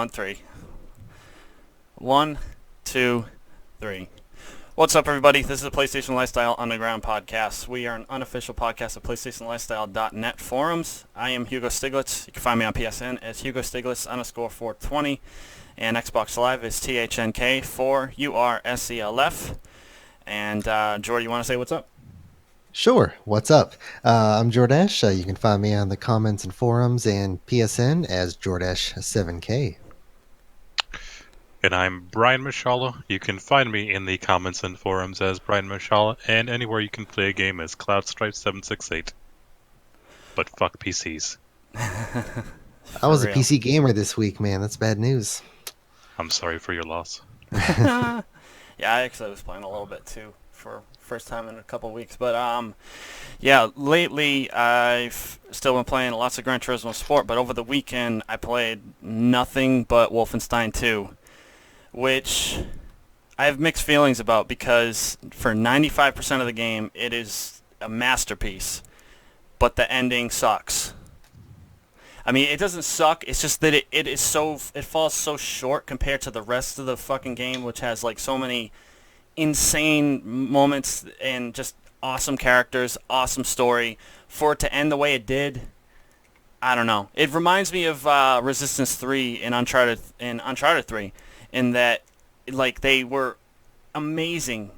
On three. One, two, three. What's up, everybody? This is the PlayStation Lifestyle Underground Podcast. We are an unofficial podcast of PlayStationLifestyle.net forums. I am Hugo Stiglitz. You can find me on PSN as Hugo Stiglitz _420. And Xbox Live is THNK4URSELF. And Jordy, you want to say what's up? Sure. What's up? I'm Jordash. You can find me on the comments and forums and PSN as Jordash7K. And I'm Brian Mashallah. You can find me in the comments and forums as Brian Mashallah, and anywhere you can play a game as CloudStripe768. But fuck PCs. I was a PC gamer this week, man. That's bad news. I'm sorry for your loss. Yeah, I actually was playing a little bit too for first time in a couple weeks. But yeah, lately I've still been playing lots of Gran Turismo Sport, but over the weekend I played nothing but Wolfenstein 2, which I have mixed feelings about because for 95% of the game it is a masterpiece, but the ending sucks. I mean, it doesn't suck. It's just that it falls so short compared to the rest of the fucking game, which has like so many insane moments and just awesome characters, awesome story. For it to end the way it did, I don't know. It reminds me of Resistance 3 and Uncharted 3, in that like they were amazing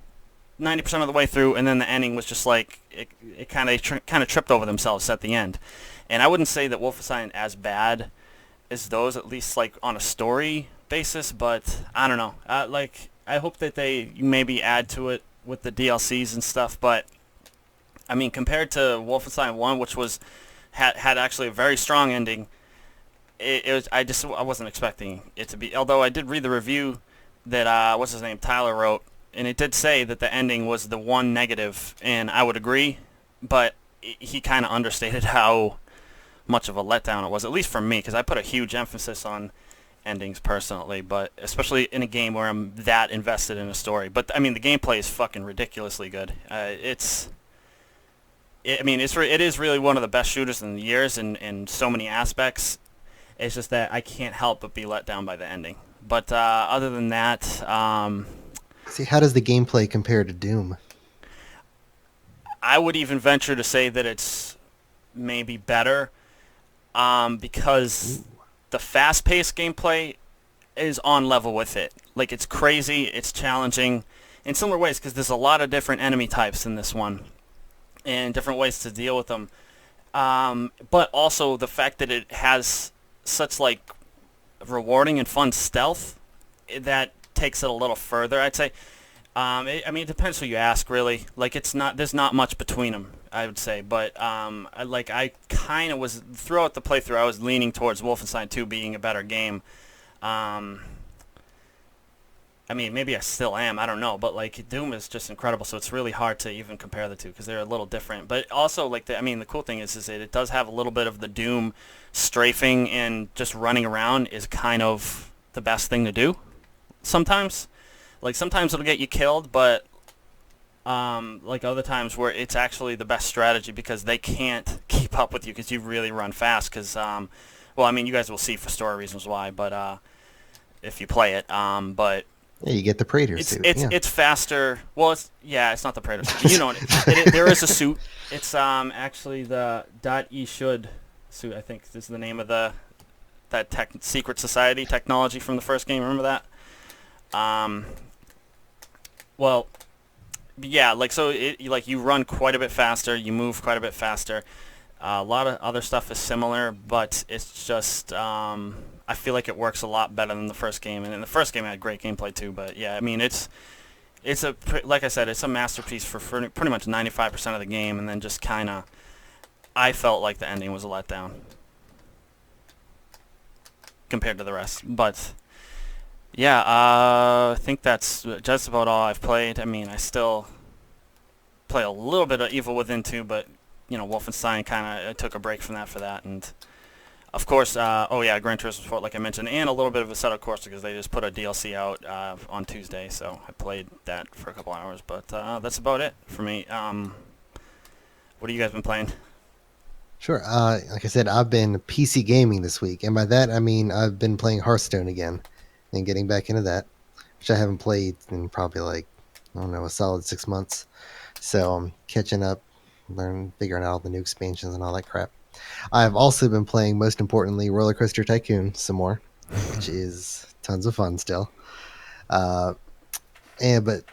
90% of the way through, and then the ending was just like it kind of tripped over themselves at the end. And I wouldn't say that Wolfenstein as bad as those, at least like on a story basis, but I don't know. I hope that they maybe add to it with the DLCs and stuff, but I mean, compared to Wolfenstein 1, which had actually a very strong ending, it was I wasn't expecting it to be. Although I did read the review that what's his name, Tyler, wrote, and it did say that the ending was the one negative, and I would agree, but he kind of understated how much of a letdown it was, at least for me, because I put a huge emphasis on endings personally, but especially in a game where I'm that invested in a story. But I mean, the gameplay is fucking ridiculously good. It is really one of the best shooters in the years in so many aspects. It's just that I can't help but be let down by the ending. But other than that, See, how does the gameplay compare to Doom? I would even venture to say that it's maybe better, because the fast-paced gameplay is on level with it. Like, it's crazy, it's challenging in similar ways, because there's a lot of different enemy types in this one and different ways to deal with them. But also the fact that it has such like rewarding and fun stealth, that takes it a little further, I'd say. It depends who you ask, really. Like, there's not much between them, I would say. But I kind of was, throughout the playthrough, I was leaning towards Wolfenstein 2 being a better game. Maybe I still am. I don't know. But like, Doom is just incredible, so it's really hard to even compare the two because they're a little different. But also, like, the cool thing is that it does have a little bit of the Doom strafing, and just running around is kind of the best thing to do sometimes. Like, sometimes it'll get you killed, but like other times where it's actually the best strategy because they can't keep up with you because you really run fast. Because, you guys will see for story reasons why, but if you play it, but Yeah, you get the Praetor suit. it's faster. Well, it's not the Praetor suit. You know, there is a suit. It's actually the .E should suit. I think is the name of that secret society technology from the first game. Remember that? Well, yeah, like, so you run quite a bit faster, you move quite a bit faster. A lot of other stuff is similar, but it's just I feel like it works a lot better than the first game. And in the first game, it had great gameplay too. But yeah, I mean, like I said, it's a masterpiece for pretty much 95% of the game, and then just kind of, I felt like the ending was a letdown compared to the rest, but. Yeah, I think that's just about all I've played. I mean, I still play a little bit of Evil Within 2, but, Wolfenstein kind of took a break from that for that. And, of course, Gran Turismo Sport, like I mentioned, and a little bit of Assetto Corsa because they just put a DLC out on Tuesday, so I played that for a couple hours. But that's about it for me. What have you guys been playing? Sure. Like I said, I've been PC gaming this week, and by that I mean I've been playing Hearthstone again and getting back into that, which I haven't played in probably like I don't know a solid 6 months. So I'm catching up, figuring out all the new expansions and all that crap. I've also been playing, most importantly, Roller Coaster Tycoon some more, which is tons of fun still. Uh, but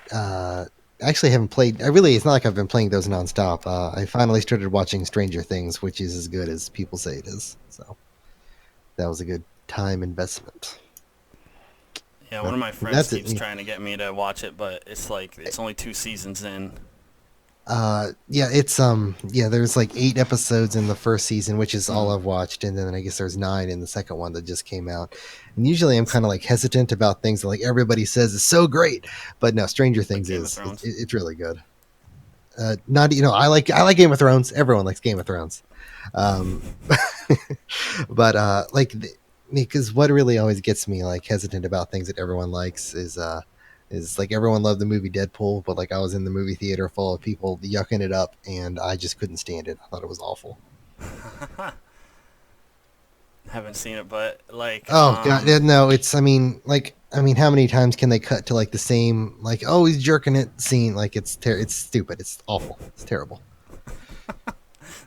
actually haven't played. It's not like I've been playing those nonstop. I finally started watching Stranger Things, which is as good as people say it is. So that was a good time investment. Yeah, one But of my friends that's it. keeps trying to get me to watch it, but it's like it's only 2 seasons in. There's like 8 episodes in the first season, which is all Hmm. I've watched, and then I guess there's 9 in the second one that just came out. And usually I'm kind of like hesitant about things that like everybody says is so great, but no, Stranger Like Things Game of is Thrones. it's really good. Not I like Game of Thrones. Everyone likes Game of Thrones, um, but because what really always gets me like hesitant about things that everyone likes is like everyone loved the movie Deadpool, but like I was in the movie theater full of people yucking it up, and I just couldn't stand it. I thought it was awful. Haven't seen it, but like Oh god, no! I mean, how many times can they cut to like the same like oh he's jerking it scene? Like it's stupid. It's awful. It's terrible. that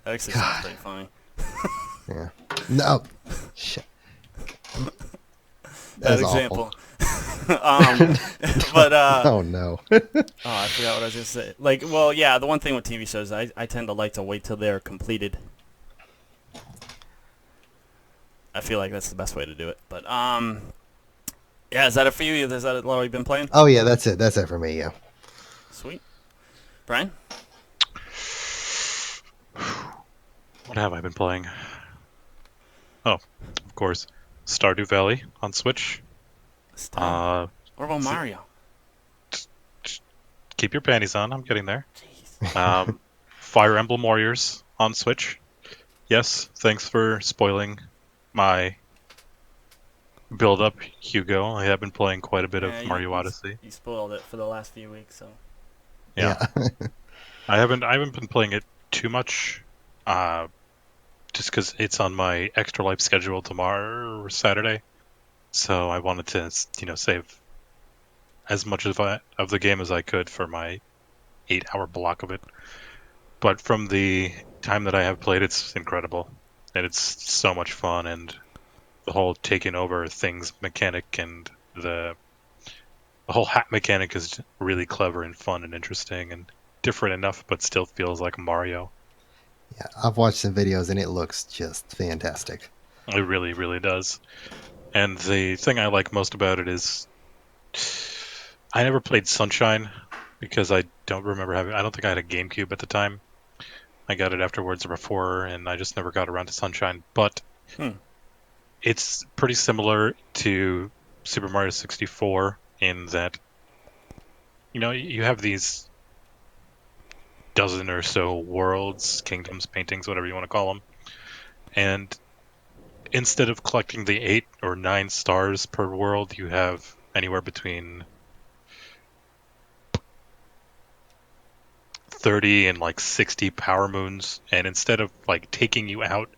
actually sounds God, pretty funny. yeah. No, shit. Bad That's awful. example. um, but Oh no. oh, I forgot what I was gonna say. Like, well, yeah, the one thing with TV shows, I tend to like to wait till they're completed. I feel like that's the best way to do it. But yeah, is that it for you? Is that what you've been playing? Oh yeah, that's it. That's it for me. Yeah. Sweet, Brian. What have I been playing? Oh, of course, Stardew Valley on Switch. Still. Uh, What about s- Mario? keep your panties on. I'm getting there. Jeez. Fire Emblem Warriors on Switch. Yes, thanks for spoiling my build up, Hugo. I have been playing quite a bit Yeah, of Mario Odyssey. you spoiled it for the last few weeks, so. Yeah, Yeah. I haven't been playing it too much, uh, just because it's on my extra life schedule tomorrow or Saturday. So I wanted to, save as much of the game as I could for my 8 hour block of it. But from the time that I have played, it's incredible, and it's so much fun, and the whole taking over things mechanic and the whole hat mechanic is really clever and fun and interesting and different enough, but still feels like Mario. Yeah. I've watched some videos and it looks just fantastic. It really, really does. And the thing I like most about it is I never played Sunshine because I don't remember having. I don't think I had a GameCube at the time. I got it afterwards or before, and I just never got around to Sunshine. But Hmm. it's pretty similar to Super Mario 64 in that you have these dozen or so worlds, kingdoms, paintings, whatever you want to call them, and instead of collecting the 8 or 9 stars per world, you have anywhere between 30 and like 60 power moons. And instead of like taking you out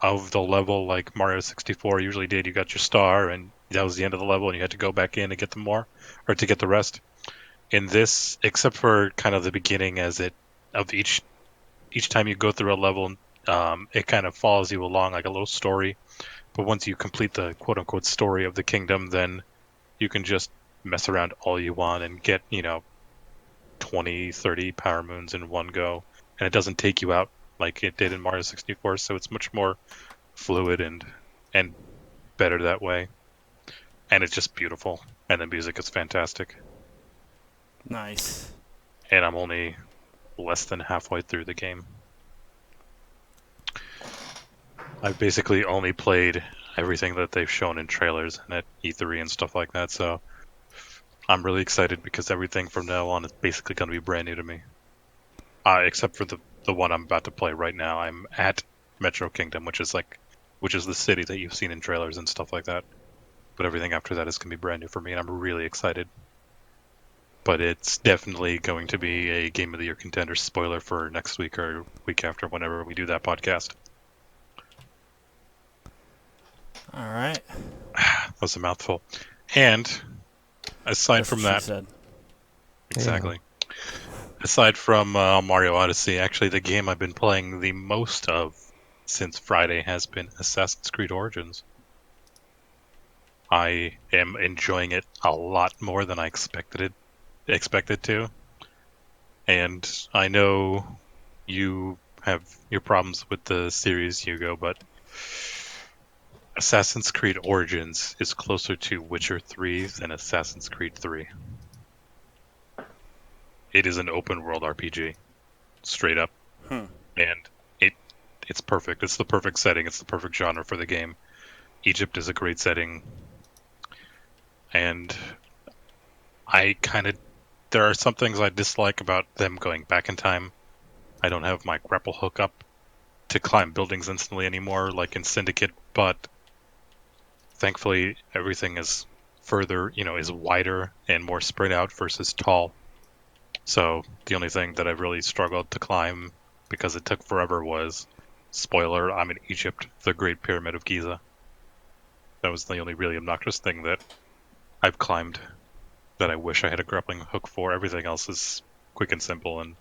of the level like Mario 64 usually did, you got your star and that was the end of the level and you had to go back in and get the more or to get the rest. In this, except for kind of the beginning as it of each time you go through a level, it kind of follows you along like a little story. But once you complete the quote unquote story of the kingdom, then you can just mess around all you want and get, 20, 30 power moons in one go. And it doesn't take you out like it did in Mario 64, so it's much more fluid and better that way. And it's just beautiful. And the music is fantastic. Nice. And I'm only less than halfway through the game. I've basically only played everything that they've shown in trailers and at E3 and stuff like that, so I'm really excited because everything from now on is basically going to be brand new to me. Except for the one I'm about to play right now. I'm at Metro Kingdom, which is the city that you've seen in trailers and stuff like that. But everything after that is going to be brand new for me, and I'm really excited. But it's definitely going to be a Game of the Year contender spoiler for next week or week after, whenever we do that podcast. All right. That was a mouthful. And aside That's from what she that, said. exactly. Aside from Mario Odyssey, actually the game I've been playing the most of since Friday has been Assassin's Creed Origins. I am enjoying it a lot more than I expected to. And I know you have your problems with the series, Hugo, but Assassin's Creed Origins is closer to Witcher 3 than Assassin's Creed 3. It is an open world RPG, straight up, Hmm. and it's perfect. It's the perfect setting. It's the perfect genre for the game. Egypt is a great setting, and I kind of there are some things I dislike about them going back in time. I don't have my grapple hook up to climb buildings instantly anymore, like in Syndicate, but thankfully everything is further, is wider and more spread out versus tall. So the only thing that I really struggled to climb because it took forever was, spoiler, I'm in Egypt, the Great Pyramid of Giza. That was the only really obnoxious thing that I've climbed that I wish I had a grappling hook for. Everything else is quick and simple and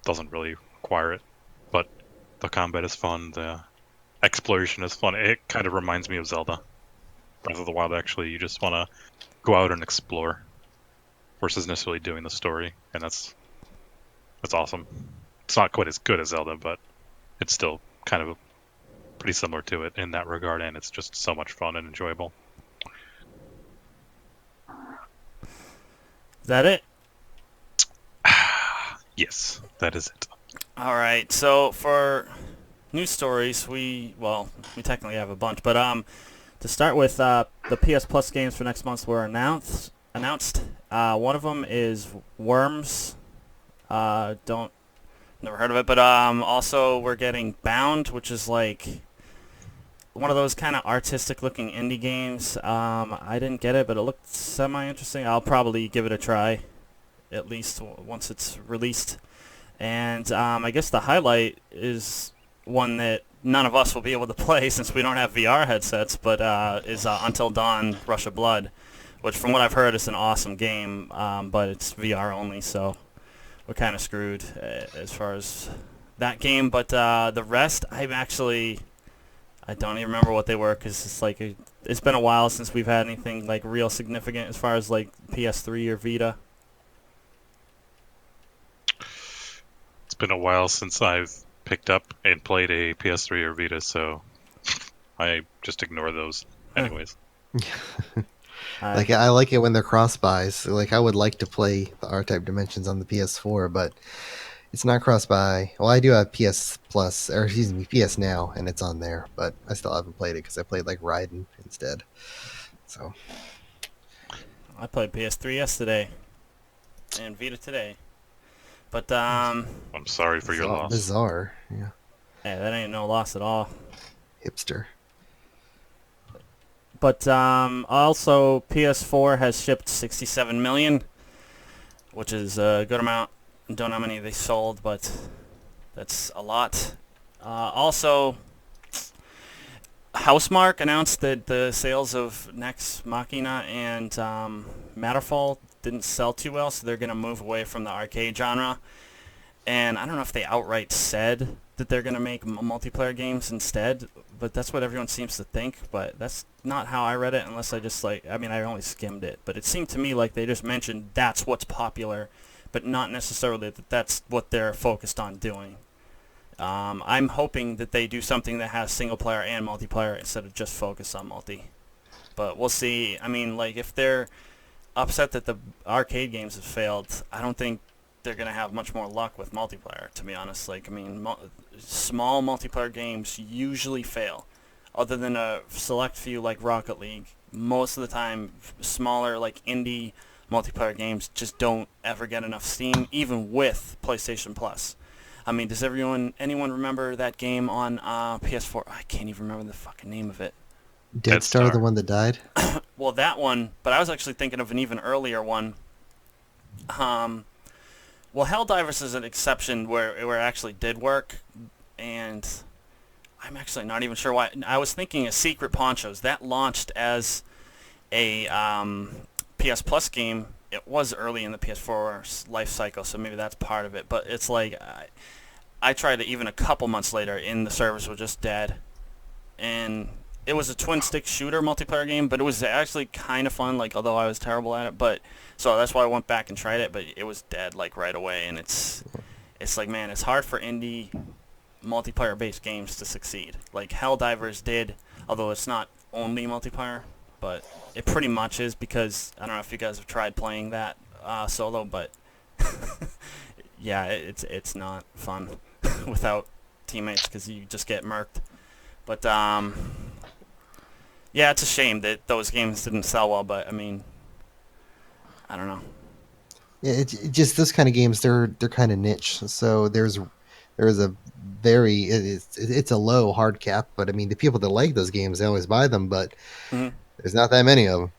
doesn't really require it. But the combat is fun, the exploration is fun. It kind of reminds me of Zelda. Breath of the Wild, actually, you just want to go out and explore versus necessarily doing the story, and that's awesome. It's not quite as good as Zelda, but it's still kind of pretty similar to it in that regard, and it's just so much fun and enjoyable. Is that it? Yes, that is it. All right. So for news stories, we technically have a bunch, but to start with, the PS Plus games for next month were announced. One of them is Worms. Don't Never heard of it, but also we're getting Bound, which is like one of those kind of artistic-looking indie games. I didn't get it, but it looked semi-interesting. I'll probably give it a try, at least once it's released. And I guess the highlight is one that none of us will be able to play since we don't have VR headsets, but is Until Dawn: Rush of Blood, which from what I've heard is an awesome game, but it's VR only, so we're kind of screwed as far as that game. But the rest, I don't even remember what they were because it's been a while since we've had anything like real significant as far as like PS3 or Vita. It's been a while since I've picked up and played a PS3 or Vita, so I just ignore those anyways. Like I like it when they're cross buys. Like I would like to play the R-Type Dimensions on the PS4, but it's not cross buy. Well, I do have PS Plus, or excuse me, PS Now, and it's on there, but I still haven't played it because I played like Raiden instead. So I played PS3 yesterday and Vita today, but I'm sorry for your loss. Bizarre, yeah. Hey, that ain't no loss at all. Hipster. But also PS4 has shipped 67 million, which is a good amount. Don't know how many they sold, but that's a lot. Also, Housemarque announced that the sales of Nex Machina and Matterfall didn't sell too well, so they're going to move away from the arcade genre. And I don't know if they outright said that they're going to make multiplayer games instead, but that's what everyone seems to think. But that's not how I read it, unless I only skimmed it. But it seemed to me like they just mentioned that's what's popular, but not necessarily that that's what they're focused on doing. I'm hoping that they do something that has single player and multiplayer instead of just focus on multi. But we'll see. I mean, like, if they're upset that the arcade games have failed, I don't think they're going to have much more luck with multiplayer, to be honest. Like, I mean, small multiplayer games usually fail. Other than a select few like Rocket League, most of the time, smaller, like, indie multiplayer games just don't ever get enough steam, even with PlayStation Plus. I mean, does anyone remember that game on PS4? I can't even remember the fucking name of it. Dead Star, the one that died? Well, that one, but I was actually thinking of an even earlier one. Well, Helldivers is an exception where it actually did work, and I'm actually not even sure why. I was thinking of Secret Ponchos. That launched as a PS Plus game. It was early in the PS4 life cycle, so maybe that's part of it. But it's like I tried it even a couple months later, and the servers were just dead. And it was a twin stick shooter multiplayer game, but it was actually kind of fun. Like, although I was terrible at it, but so that's why I went back and tried it. But it was dead like right away, and it's like, man, it's hard for indie multiplayer-based games to succeed. Like Helldivers did, although it's not only multiplayer, but it pretty much is, because I don't know if you guys have tried playing that solo, but yeah, it's not fun without teammates because you just get murked. But yeah, it's a shame that those games didn't sell well. But I mean, I don't know. Yeah, it just those kind of games, they're kind of niche. So there's a it's a low hard cap, but I mean the people that like those games, they always buy them, but Hmm. there's not that many of them.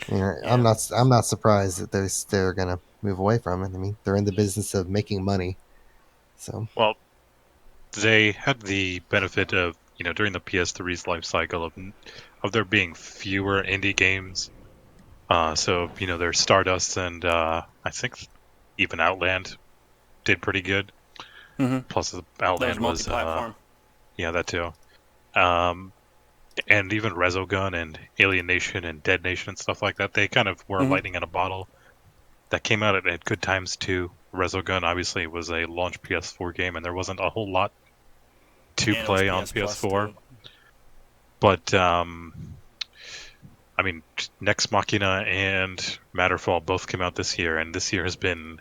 You know, Yeah. I'm not surprised that they're gonna move away from it. I mean, they're in the business of making money. So Well, they had the benefit of, during the PS3's life cycle of there being fewer indie games. So there's Stardust and I think even Outland did pretty good. Hmm. Plus, That was Outland was multi-platform. yeah, that too. Um, and even Resogun and Alien Nation and Dead Nation and stuff like that, they kind of were Hmm. lightning in a bottle. That came out at good times too. Resogun obviously was a launch PS4 game, and there wasn't a whole lot to And it was play on PS Plus PS4. too. But I mean, Nex Machina and Matterfall both came out this year, and this year has been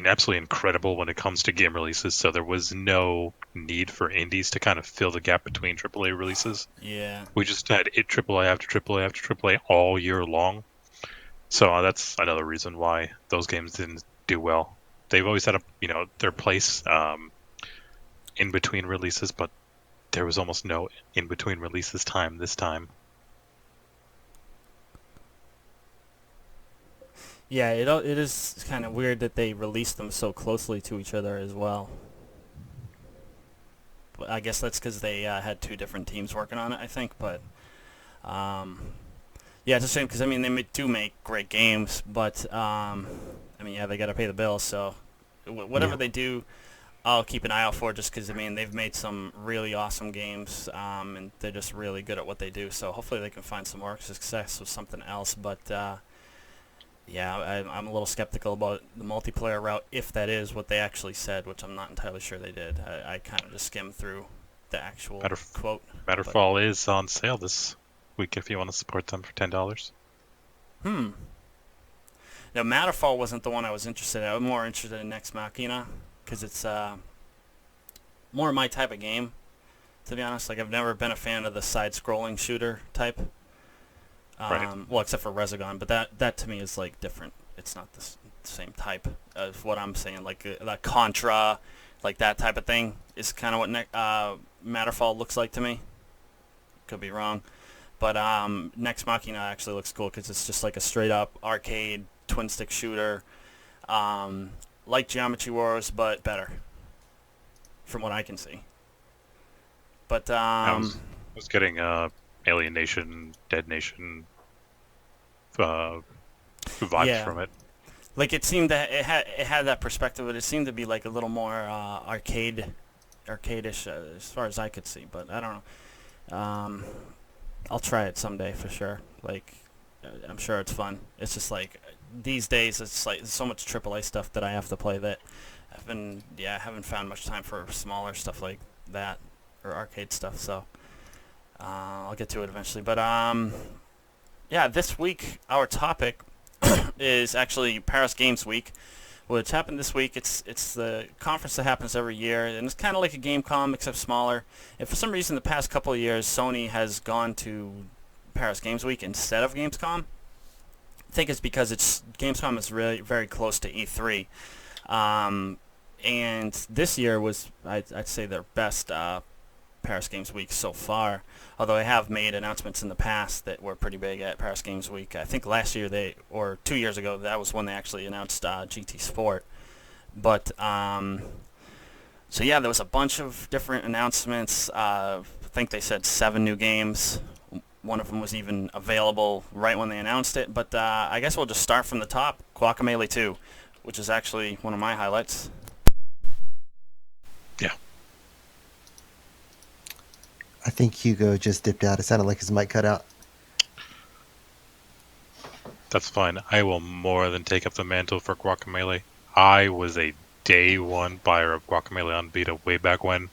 absolutely incredible when it comes to game releases. So there was no need for indies to kind of fill the gap between AAA releases. Yeah. We just had it AAA after AAA after AAA all year long. So that's another reason why those games didn't do well. They've always had their place in between releases, but there was almost no in between releases time this time. Yeah, it is kind of weird that they released them so closely to each other as well. But I guess that's because they had two different teams working on it, I think. But um, yeah, it's a shame because I mean do make great games, but I mean, yeah, they got to pay the bills. So whatever yeah, they do, I'll keep an eye out for, just because I mean they've made some really awesome games, and they're just really good at what they do. So hopefully they can find some more success with something else. But yeah, I'm a little skeptical about the multiplayer route, if that is what they actually said, which I'm not entirely sure they did. I kind of just skimmed through the actual Matter quote. But Matterfall is on sale this week if you want to support them for $10. hmm. Now Matterfall wasn't the one I was interested in. I was more interested in Nex Machina because it's more my type of game. To be honest, like I've never been a fan of the side-scrolling shooter type. Right. Well, except for Resogun, but that to me is like different. It's not the same type of what I'm saying. Like that Contra, like that type of thing is kind of what Matterfall looks like to me. Could be wrong, but Nex Machina actually looks cool because it's just like a straight-up arcade twin-stick shooter, like Geometry Wars, but better, from what I can see. But I was getting Alien Nation, Dead Nation vibes yeah, from it. like it seemed that it had that perspective, but it seemed to be like a little more arcadish as far as I could see. But I don't know. I'll try it someday for sure. Like I'm sure it's fun. It's just like these days it's like so much AAA stuff that I have to play that I haven't found much time for smaller stuff like that or arcade stuff. So I'll get to it eventually. But yeah, this week our topic is actually Paris Games Week, which happened this week. It's the conference that happens every year, and it's kind of like a Gamescom except smaller. And for some reason, the past couple of years, Sony has gone to Paris Games Week instead of Gamescom. I think it's because Gamescom is really very close to E3, and this year was I'd say their best Paris Games Week so far. Although I have made announcements in the past that were pretty big at Paris Games Week. I think last year or 2 years ago, that was when they actually announced GT Sport. But So yeah, there was a bunch of different announcements. I think they said 7 new games. One of them was even available right when they announced it. But I guess we'll just start from the top. Guacamelee 2, which is actually one of my highlights. Yeah. I think Hugo just dipped out. It sounded like his mic cut out. That's fine. I will more than take up the mantle for Guacamelee. I was a day one buyer of Guacamelee on Vita way back when,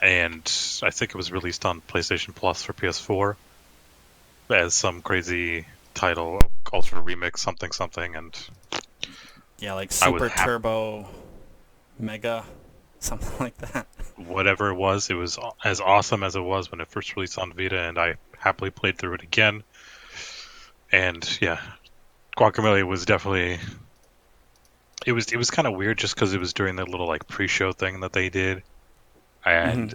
and I think it was released on PlayStation Plus for PS4 as some crazy title, Ultra Remix something, and Yeah, like I was Super Turbo Mega, something like that. whatever it was as awesome as it was when it first released on Vita, and I happily played through it again. And yeah, Guacamelee was definitely it was kind of weird just because it was during that little like pre-show thing that they did, and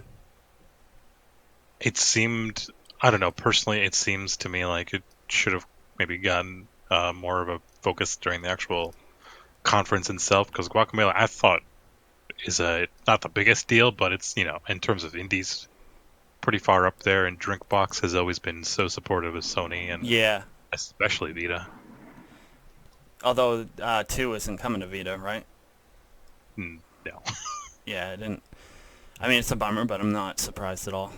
it seemed, I don't know, personally it seems to me like it should have maybe gotten more of a focus during the actual conference itself, because Guacamelee I thought is not the biggest deal, but it's, in terms of indies, pretty far up there, and Drinkbox has always been so supportive of Sony and Yeah. especially Vita. Although 2 isn't coming to Vita, right? No. Yeah, I didn't. I mean, it's a bummer, but I'm not surprised at all.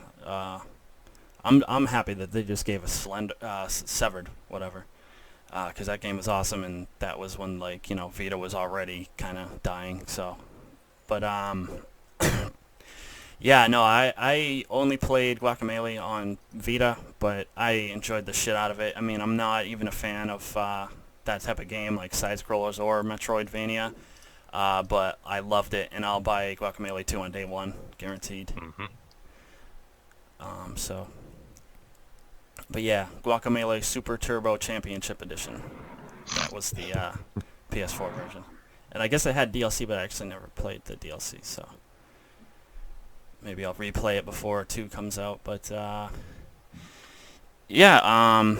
I'm happy that they just gave us Severed, whatever, because that game was awesome, and that was when Vita was already kind of dying. So, but yeah, no, I only played Guacamelee on Vita, but I enjoyed the shit out of it. I mean, I'm not even a fan of that type of game, like side-scrollers or Metroidvania, but I loved it, and I'll buy Guacamelee 2 on day one, guaranteed. Mm-hmm. So, but yeah, Guacamelee Super Turbo Championship Edition. That was the PS4 version, and I guess it had DLC, but I actually never played the DLC, so maybe I'll replay it before 2 comes out. But yeah.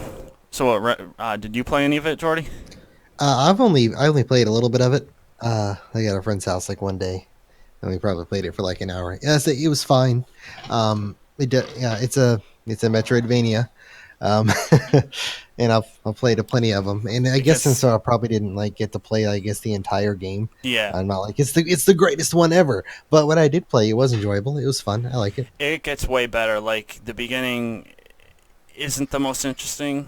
So, did you play any of it, Jordy? I only played a little bit of it. I got a friend's house like one day, and we probably played it for like an hour. Yeah, so it was fine. It's a Metroidvania, and I've played plenty of them. And I guess since I probably didn't like get to play, I guess the entire game. Yeah, I'm not like it's the greatest one ever. But when I did play, it was enjoyable. It was fun. I like it. it gets way better. Like the beginning isn't the most interesting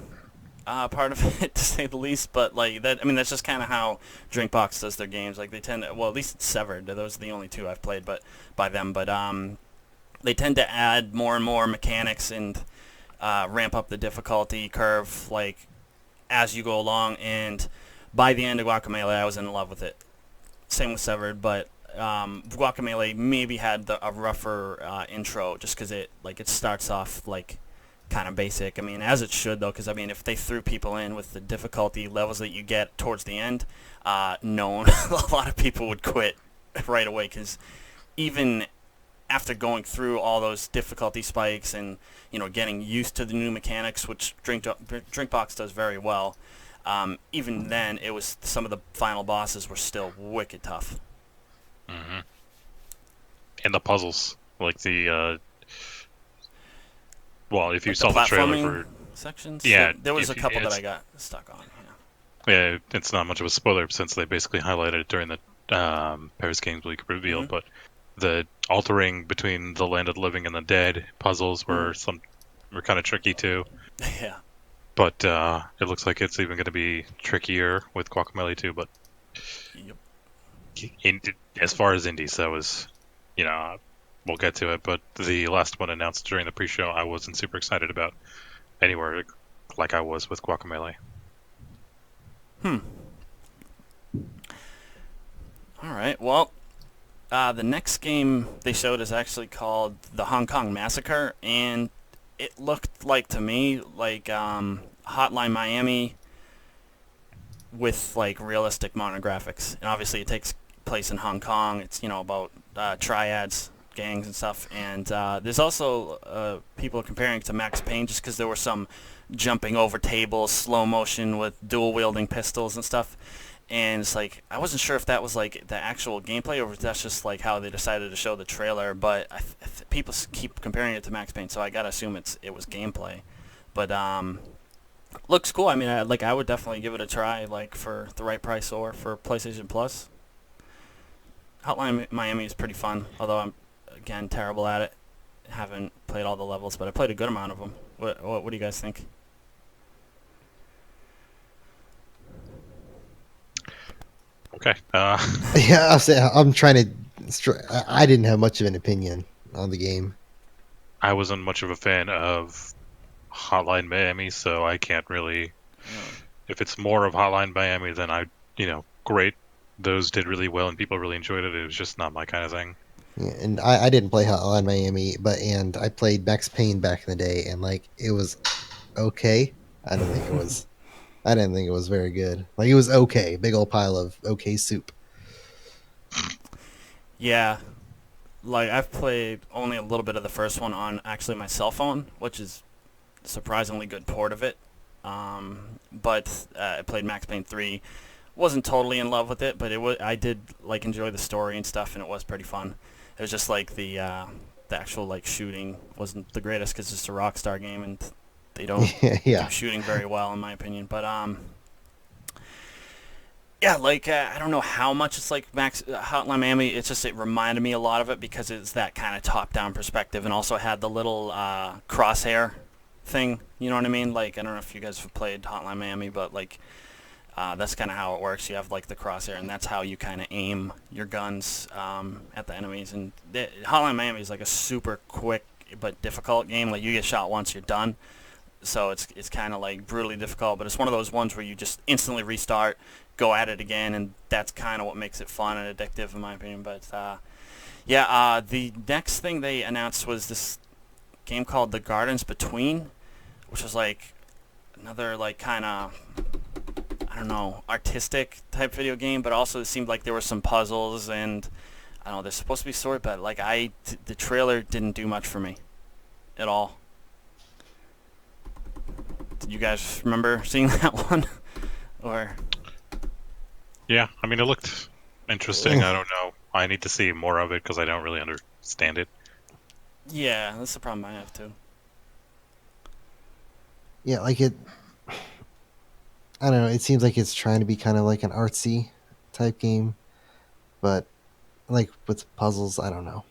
part of it, to say the least, but like that, I mean, that's just kind of how Drinkbox does their games. Like they tend to, well, at least it's Severed. Those are the only 2 I've played, but by them. But they tend to add more and more mechanics and ramp up the difficulty curve, like as you go along. And by the end of Guacamelee, I was in love with it. Same with Severed, but Guacamelee maybe had a rougher intro, just because it starts off like kind of basic. I mean, as it should, though, because I mean, if they threw people in with the difficulty levels that you get towards the end, a lot of people would quit right away, because even after going through all those difficulty spikes and getting used to the new mechanics, which Drinkbox does very well, even then it was, some of the final bosses were still wicked tough. Mm-hmm. And the puzzles, like the well, if you Like saw the trailer for sections, yeah, there was a couple that I got stuck on. Yeah, it's not much of a spoiler since they basically highlighted it during the Paris Games Week reveal. Mm-hmm. But the altering between the land of the living and the dead puzzles were kind of tricky too. Yeah. But it looks like it's even going to be trickier with Guacamelee 2. But Yep. As far as indies, that was, we'll get to it. But the last one announced during the pre-show, I wasn't super excited about anywhere like I was with Guacamelee. All right. Well, the next game they showed is actually called the Hong Kong Massacre, and it looked like, to me, like Hotline Miami with like realistic modern graphics. And obviously it takes place in Hong Kong. It's about triads, gangs and stuff. And there's also people comparing it to Max Payne, just because there were some jumping over tables, slow motion with dual wielding pistols and stuff. and it's like I wasn't sure if that was like the actual gameplay or if that's just like how they decided to show the trailer. But people keep comparing it to Max Payne, so I gotta assume it was gameplay. But looks cool. I mean, I would definitely give it a try, like for the right price or for PlayStation Plus. Hotline Miami is pretty fun, although I'm again terrible at it. Haven't played all the levels, but I played a good amount of them. What do you guys think? Okay. Yeah, I'll say I'm trying to. I didn't have much of an opinion on the game. I wasn't much of a fan of Hotline Miami, so I can't really. If it's more of Hotline Miami, then great. Those did really well and people really enjoyed it. It was just not my kind of thing. Yeah, and I didn't play Hotline Miami, and I played Max Payne back in the day, and like it was okay. I don't think it was. I didn't think it was very good. Like it was okay, big old pile of okay soup. Yeah, like I've played only a little bit of the first one on actually my cell phone, which is a surprisingly good port of it. But I played Max Payne 3. Wasn't totally in love with it, but I did like enjoy the story and stuff, and it was pretty fun. It was just like the actual like shooting wasn't the greatest because it's a Rockstar game and they don't Yeah. do shooting very well in my opinion. But yeah, like I don't know how much it's like Max Hotline Miami. It's just it reminded me a lot of it because it's that kind of top-down perspective, and also had the little crosshair thing. You know what I mean? Like I don't know if you guys have played Hotline Miami, but like that's kind of how it works. You have like the crosshair, and that's how you kind of aim your guns at the enemies. And Hotline Miami is like a super quick but difficult game. Like you get shot once, you're done. So it's kind of like brutally difficult, but it's one of those ones where you just instantly restart, go at it again, and that's kind of what makes it fun and addictive in my opinion. But the next thing they announced was this game called The Gardens Between, which was like another like kind of, I don't know, artistic type video game, but also it seemed like there were some puzzles and I don't know, there's supposed to be story, but like the trailer didn't do much for me at all. Did you guys remember seeing that one? Or Yeah, I mean, it looked interesting. I don't know. I need to see more of it because I don't really understand it. yeah, that's the problem I have too. Yeah, like it. I don't know. It seems like it's trying to be kind of like an artsy type game, but like with puzzles, I don't know.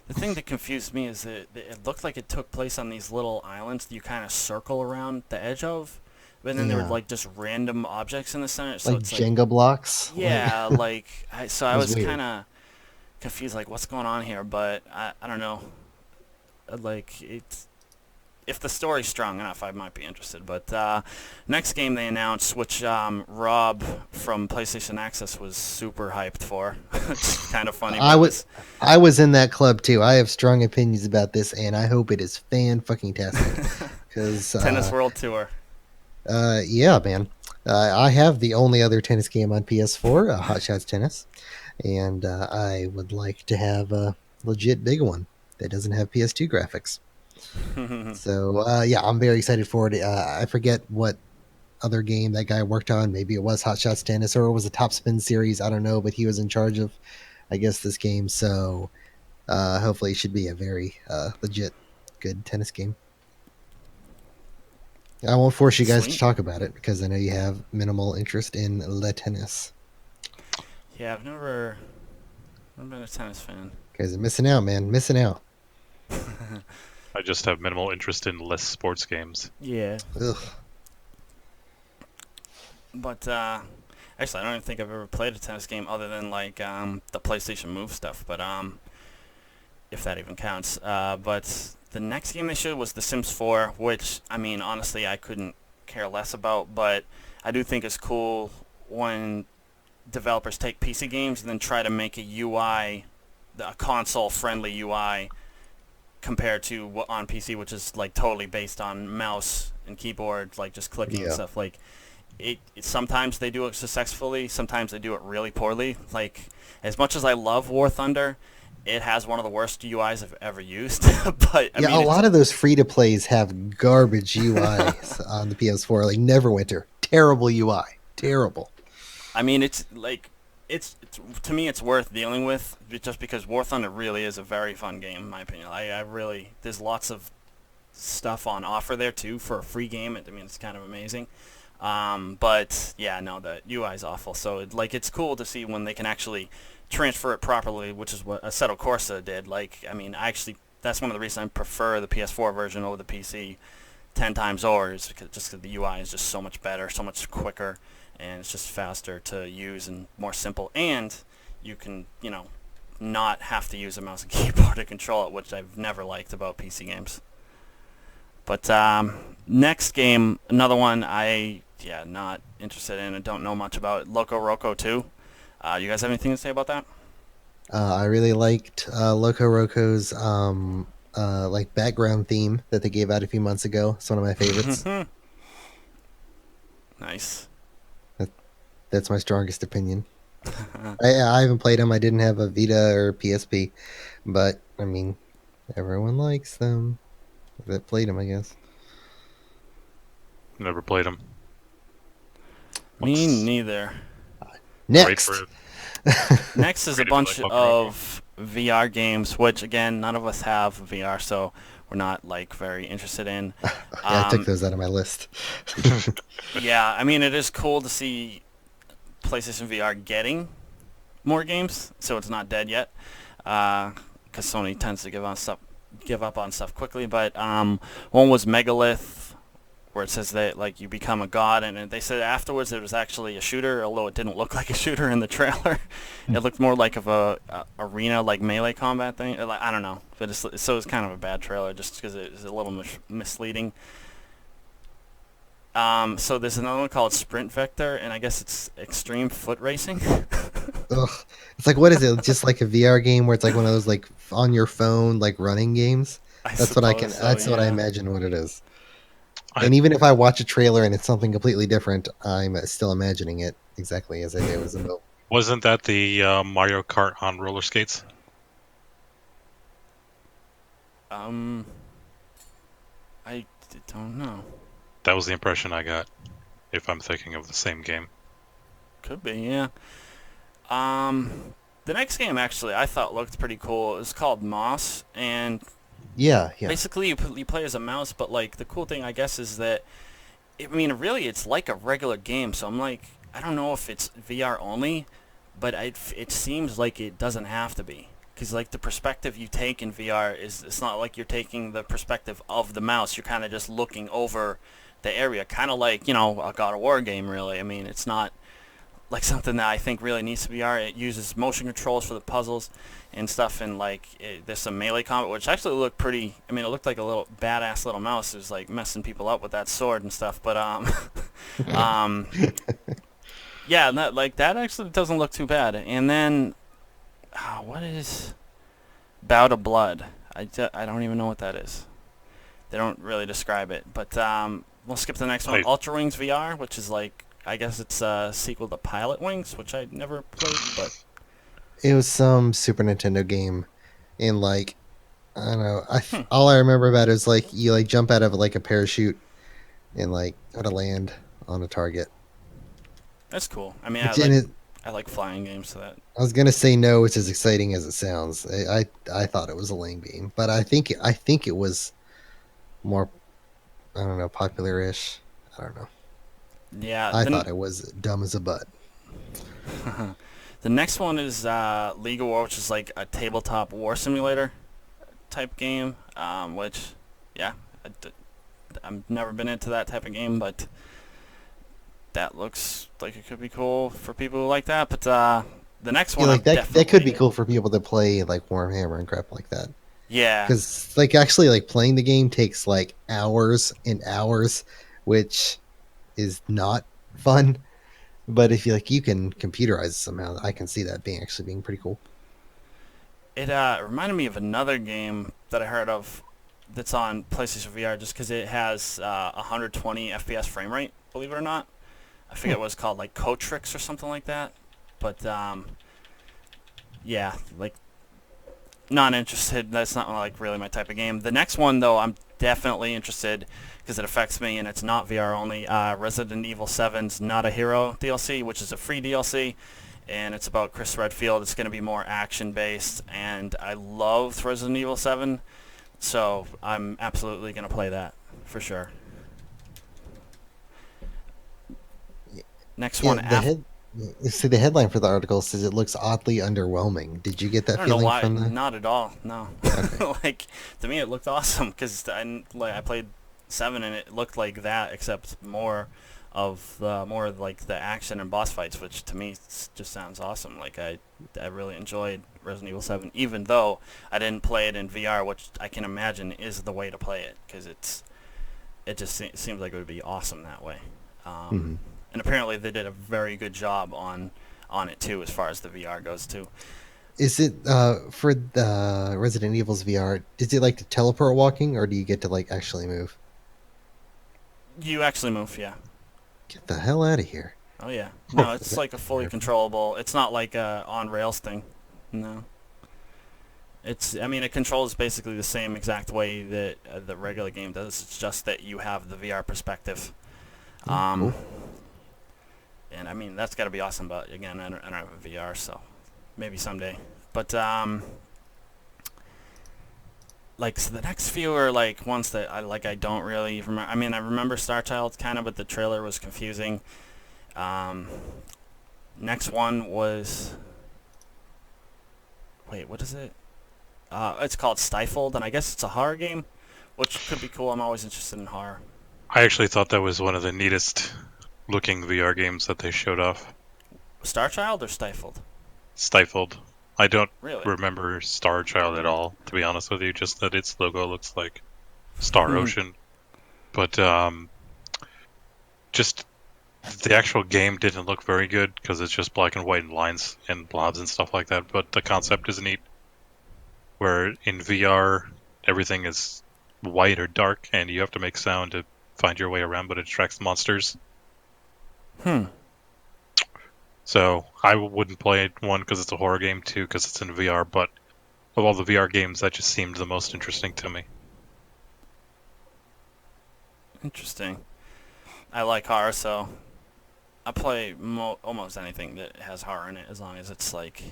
The thing that confused me is that it looked like it took place on these little islands that you kind of circle around the edge of, but then there were Yeah. like just random objects in the center. So Like it's like, Jenga blocks. yeah, like I It was was weird. kind of confused, like what's going on here. But I don't know, like it's. If the story's strong enough, I might be interested. But next game they announced, which Rob from PlayStation Access was super hyped for. It's kind of funny. I was I was in that club too. I have strong opinions about this, and I hope it is fan fucking tastic. Because Tennis World Tour. yeah, man, I have the only other tennis game on PS4, Hot Shots Tennis, and I would like to have a legit big one that doesn't have PS2 graphics. So yeah, I'm very excited for it. I forget what other game that guy worked on. Maybe it was Hot Shots Tennis or it was a Top Spin series. I don't know, but he was in charge of, I guess, this game. So hopefully, it should be a very legit, good tennis game. I won't force you guys to Sweet. talk about it because I know you have minimal interest in le tennis. Yeah, I've never been a tennis fan. You guys are missing out, man. Missing out. I just have minimal interest in less sports games. Yeah, Ugh. but actually, I don't even think I've ever played a tennis game other than like the PlayStation Move stuff. But if that even counts. But the next game they showed was The Sims 4, which I mean, honestly, I couldn't care less about. But I do think it's cool when developers take PC games and then try to make a UI, a console-friendly UI, compared to on PC, which is like totally based on mouse and keyboard, like just clicking and Yeah. stuff. Like it sometimes they do it successfully, sometimes they do it really poorly. Like as much as I love War Thunder, it has one of the worst UIs I've ever used. But I Yeah, mean, a lot of those free to plays have garbage UIs on the PS4, like Neverwinter. Terrible UI. Terrible. I mean, it's to me it's worth dealing with just because War Thunder really is a very fun game in my opinion. I really there's lots of stuff on offer there too for a free game. I mean, it's kind of amazing. But yeah, no, the UI is awful. So it's cool to see when they can actually transfer it properly, which is what Assetto Corsa did. Like, I mean, I actually that's one of the reasons I prefer the PS4 version over the PC 10 times over, is because the UI is just so much better, so much quicker, and it's just faster to use and more simple. And you can, not have to use a mouse and keyboard to control it, which I've never liked about PC games. But next game, another one not interested in and don't know much about, LocoRoco 2. You guys have anything to say about that? I really liked LocoRoco's like background theme that they gave out a few months ago. It's one of my favorites. Nice. That's my strongest opinion. I haven't played them. I didn't have a Vita or PSP, but I mean, everyone likes them. That played them, I guess. Never played them. Me neither. Next, Next is a Rated bunch like of VR games, which again none of us have VR, so we're not very interested in. yeah, I took those out of my list. Yeah, I mean it is cool to see PlayStation VR getting more games, so it's not dead yet. Because Sony tends to give up on stuff quickly. But one was Megalith, where it says that you become a god, and they said afterwards it was actually a shooter, although it didn't look like a shooter in the trailer. It looked more like of a arena melee combat thing. I don't know, but so it's kind of a bad trailer just because it was a little misleading. So there's another one called Sprint Vector, and I guess it's extreme foot racing. Ugh. It's like, what is it? Just like a VR game where it's like one of those on your phone running games. That's what I can. That's what I imagine what it is. And even if I watch a trailer and it's something completely different, I'm still imagining it exactly as I did with the Wasn't that the Mario Kart on roller skates? I don't know. That was the impression I got, if I'm thinking of the same game. Could be, yeah. The next game actually I thought looked pretty cool. It's called Moss, and yeah. basically you play as a mouse, but the cool thing I guess is that really it's like a regular game. So I'm I don't know if it's VR only, but it seems like it doesn't have to be, because the perspective you take in VR it's not like you're taking the perspective of the mouse. You're kind of just looking over the area, kind of like a God of War game. Really, I mean it's not something that I think really needs to be VR. It uses motion controls for the puzzles and stuff, and there's some melee combat, which actually looked pretty. I mean, it looked like a little badass little mouse who's messing people up with that sword and stuff. But yeah, that actually doesn't look too bad. And then, what is Bout of Blood? I don't even know what that is. They don't really describe it. But we'll skip to the next one. Ultra Wings VR, which is I guess it's a sequel to Pilot Wings, which I never played, but it was some Super Nintendo game, and I don't know. All I remember about it is you jump out of a parachute and try to land on a target. That's cool. I mean, I like flying games, so that. I was gonna say no, it's as exciting as it sounds. I thought it was a lame game, but I think it was more, I don't know, popular-ish. I don't know. Yeah, I thought it was dumb as a butt. The next one is League of War, which is a tabletop war simulator type game. Which, yeah, I've never been into that type of game, but that looks like it could be cool for people who like that. But the next one, that could be cool for people that play Warhammer and crap like that. Yeah, because actually playing the game takes hours and hours, which is not fun. But if you can computerize it somehow, I can see that being pretty cool. It reminded me of another game that I heard of that's on PlayStation VR, just because it has 120 FPS frame rate, believe it or not. I forget what it's called, Cotrix or something like that. But yeah, Not interested. That's not like really my type of game. The next one though, I'm definitely interested because it affects me, and it's not VR only. Resident Evil 7's Not a Hero DLC, which is a free DLC, and it's about Chris Redfield. It's going to be more action based, and I loved Resident Evil 7, so I'm absolutely going to play that for sure. Next Yeah, one after. see, the headline for the article says it looks oddly underwhelming. Did you get I that don't know feeling why. from the? Not at all. No. Okay. Like to me, it looked awesome because I played 7 and it looked like that, except more like the action and boss fights, which to me just sounds awesome. Like I really enjoyed Resident Evil 7, even though I didn't play it in VR, which I can imagine is the way to play it because it just seems like it would be awesome that way. Um, Hmm. and apparently they did a very good job on it too, as far as the VR goes too. Is it for the Resident Evil's VR? Is it like the teleport walking, or do you get to like actually move? You actually move, yeah. Get the hell out of here! Oh yeah. Huh. No, Is it's that like a fully terrible? controllable. It's not like a on rails thing. No. I mean, it controls basically the same exact way that the regular game does. It's just that you have the VR perspective. Oh, Um, cool. and I mean, that's got to be awesome. But again, I don't have a VR, so maybe someday. But like so the next few are like ones that I don't really remember. I mean, I remember Star Child kind of, but the trailer was confusing. Um, next one was wait, what is it? It's called Stifled, and I guess it's a horror game, which could be cool. I'm always interested in horror. I actually thought that was one of the neatest looking VR games that they showed off. Star Child or Stifled? Stifled. I don't Really? remember Star Child at all, to be honest with you, just that its logo looks like Star Ocean. But just the actual game didn't look very good because it's just black and white and lines and blobs and stuff like that. But the concept is neat, where in VR everything is white or dark, and you have to make sound to find your way around, but it attracts monsters. Hmm. So I wouldn't play one because it's a horror game, two because it's in VR. But of all the VR games, that just seemed the most interesting to me. Interesting. I like horror, so I play almost anything that has horror in it, as long as it's like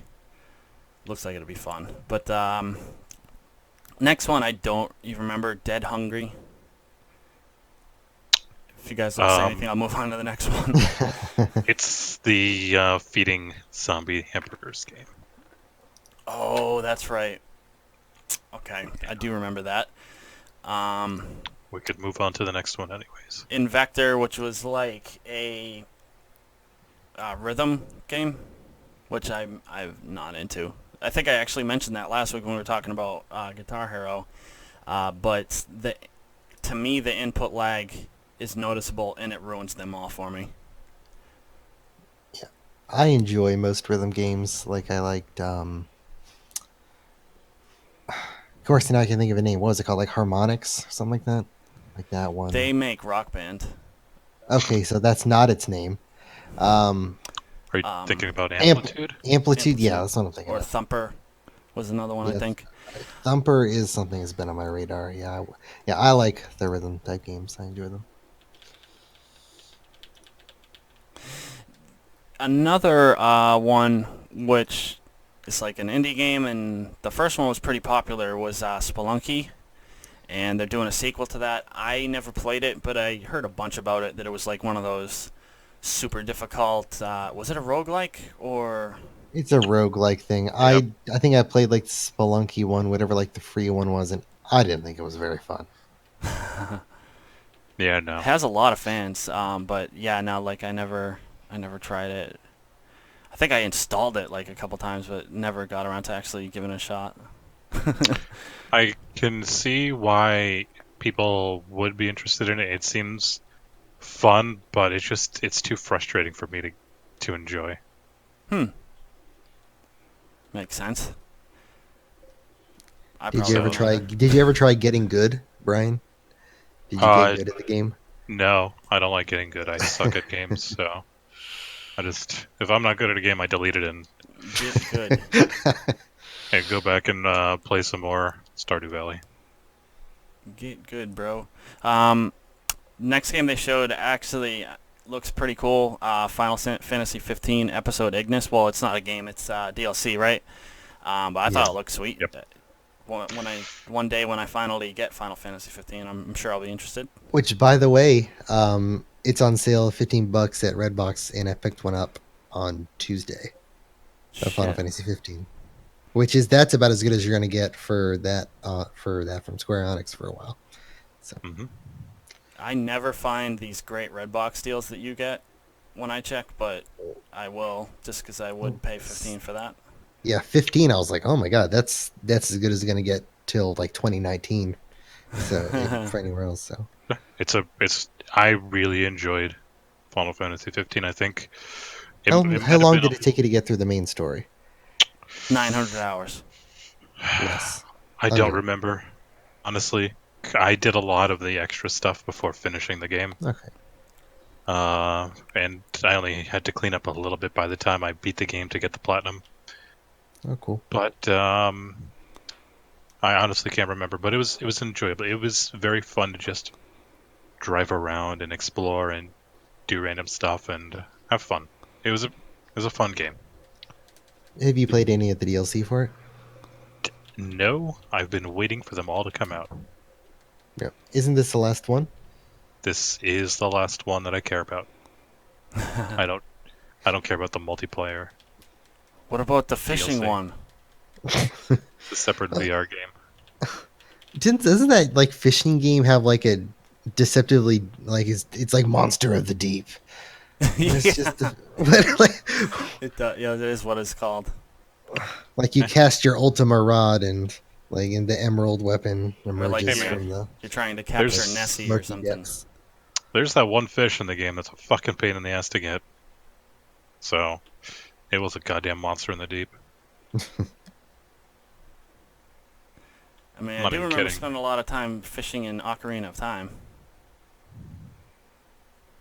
looks like it'll be fun. But next one, I don't even remember. Dead Hungry. If you guys don't say anything, Um, I'll move on to the next one. it's the feeding zombie hamburgers game. Oh, that's right. Okay, I do remember that. Um, We could move on to the next one, anyways. Invector, which was like a rhythm game, which I'm not into. I think I actually mentioned that last week when we were talking about Guitar Hero. But to me, the input lag is noticeable, and it ruins them all for me. I enjoy most rhythm games. Like I liked, of course, now I can think of a name. What was it called? Like Harmonix, something like that. Like that one. They make Rock Band. Okay, so that's not its name. Um, Are you Um, thinking about Ampl- Amplitude? Amplitude. Yeah, Amplitude that's what I'm thinking or of. Thumper was another one, I Yeah, think. Thumper is something that's been on my radar. Yeah, yeah, I like the rhythm type games. I enjoy them. Another one, which is like an indie game, and the first one was pretty popular, was Spelunky. And they're doing a sequel to that. I never played it, but I heard a bunch about it, that it was like one of those super difficult, was it a roguelike, or... It's a roguelike thing. Yep. I think I played like the Spelunky one, whatever like the free one was, and I didn't think it was very fun. Yeah, no. has a lot of fans, but yeah, no, like I never tried it. I think I installed it like a couple times, but never got around to actually giving it a shot. I can see why people would be interested in it. It seems fun, but it's too frustrating for me to enjoy. Hmm, makes sense. I Did you probably ever So, won't try? either. Did you ever try getting good, Brian? Did you get uh, good at the game? no, I don't like getting good. I suck at games, so if I'm not good at a game, I delete it and Get good. And go back and play some more Stardew Valley. Get good, bro. Next game they showed actually looks pretty cool. Final Fantasy 15 Episode Ignis. Well, it's not a game; it's DLC, right? But I thought Yeah. it looked sweet. Yep. One day when I finally get Final Fantasy 15, I'm sure I'll be interested. Which, by the way, it's on sale, $15 at Redbox, and I picked one up on Tuesday. Final Shit. Fantasy 15, that's about as good as you're going to get for that from Square Enix for a while. So Hmm. I never find these great Redbox deals that you get when I check, but I will just because I would pay 15 for that. yeah, 15. I was like, oh my god, that's as good as it's going to get till like 2019. So for anywhere else. So I really enjoyed Final Fantasy 15. I think how might how have long been did it take you to get through the main story? 900 hours. Less. I don't Under. remember, honestly. I did a lot of the extra stuff before finishing the game. Okay. And I only had to clean up a little bit by the time I beat the game to get the platinum. Oh, cool. But I honestly can't remember. But it was enjoyable. It was very fun to just drive around and explore and do random stuff and have fun. It was a fun game. Have you played any of the DLC for it? No, I've been waiting for them all to come out. Yeah. Isn't this the last one? This is the last one that I care about. I don't care about the multiplayer. What about the fishing DLC. one? It's a separate VR game. Doesn't that like fishing game have like a deceptively like it's like Monster of the Deep? It's just Yeah, that is what it's called. like you cast your Ultima rod and like in the emerald weapon like emerges you're- from the You're trying to capture There's Nessie or murky something. depths. There's that one fish in the game that's a fucking pain in the ass to get. So, it was a goddamn monster in the deep. I mean, I Not do even remember kidding. spending a lot of time fishing in Ocarina of Time.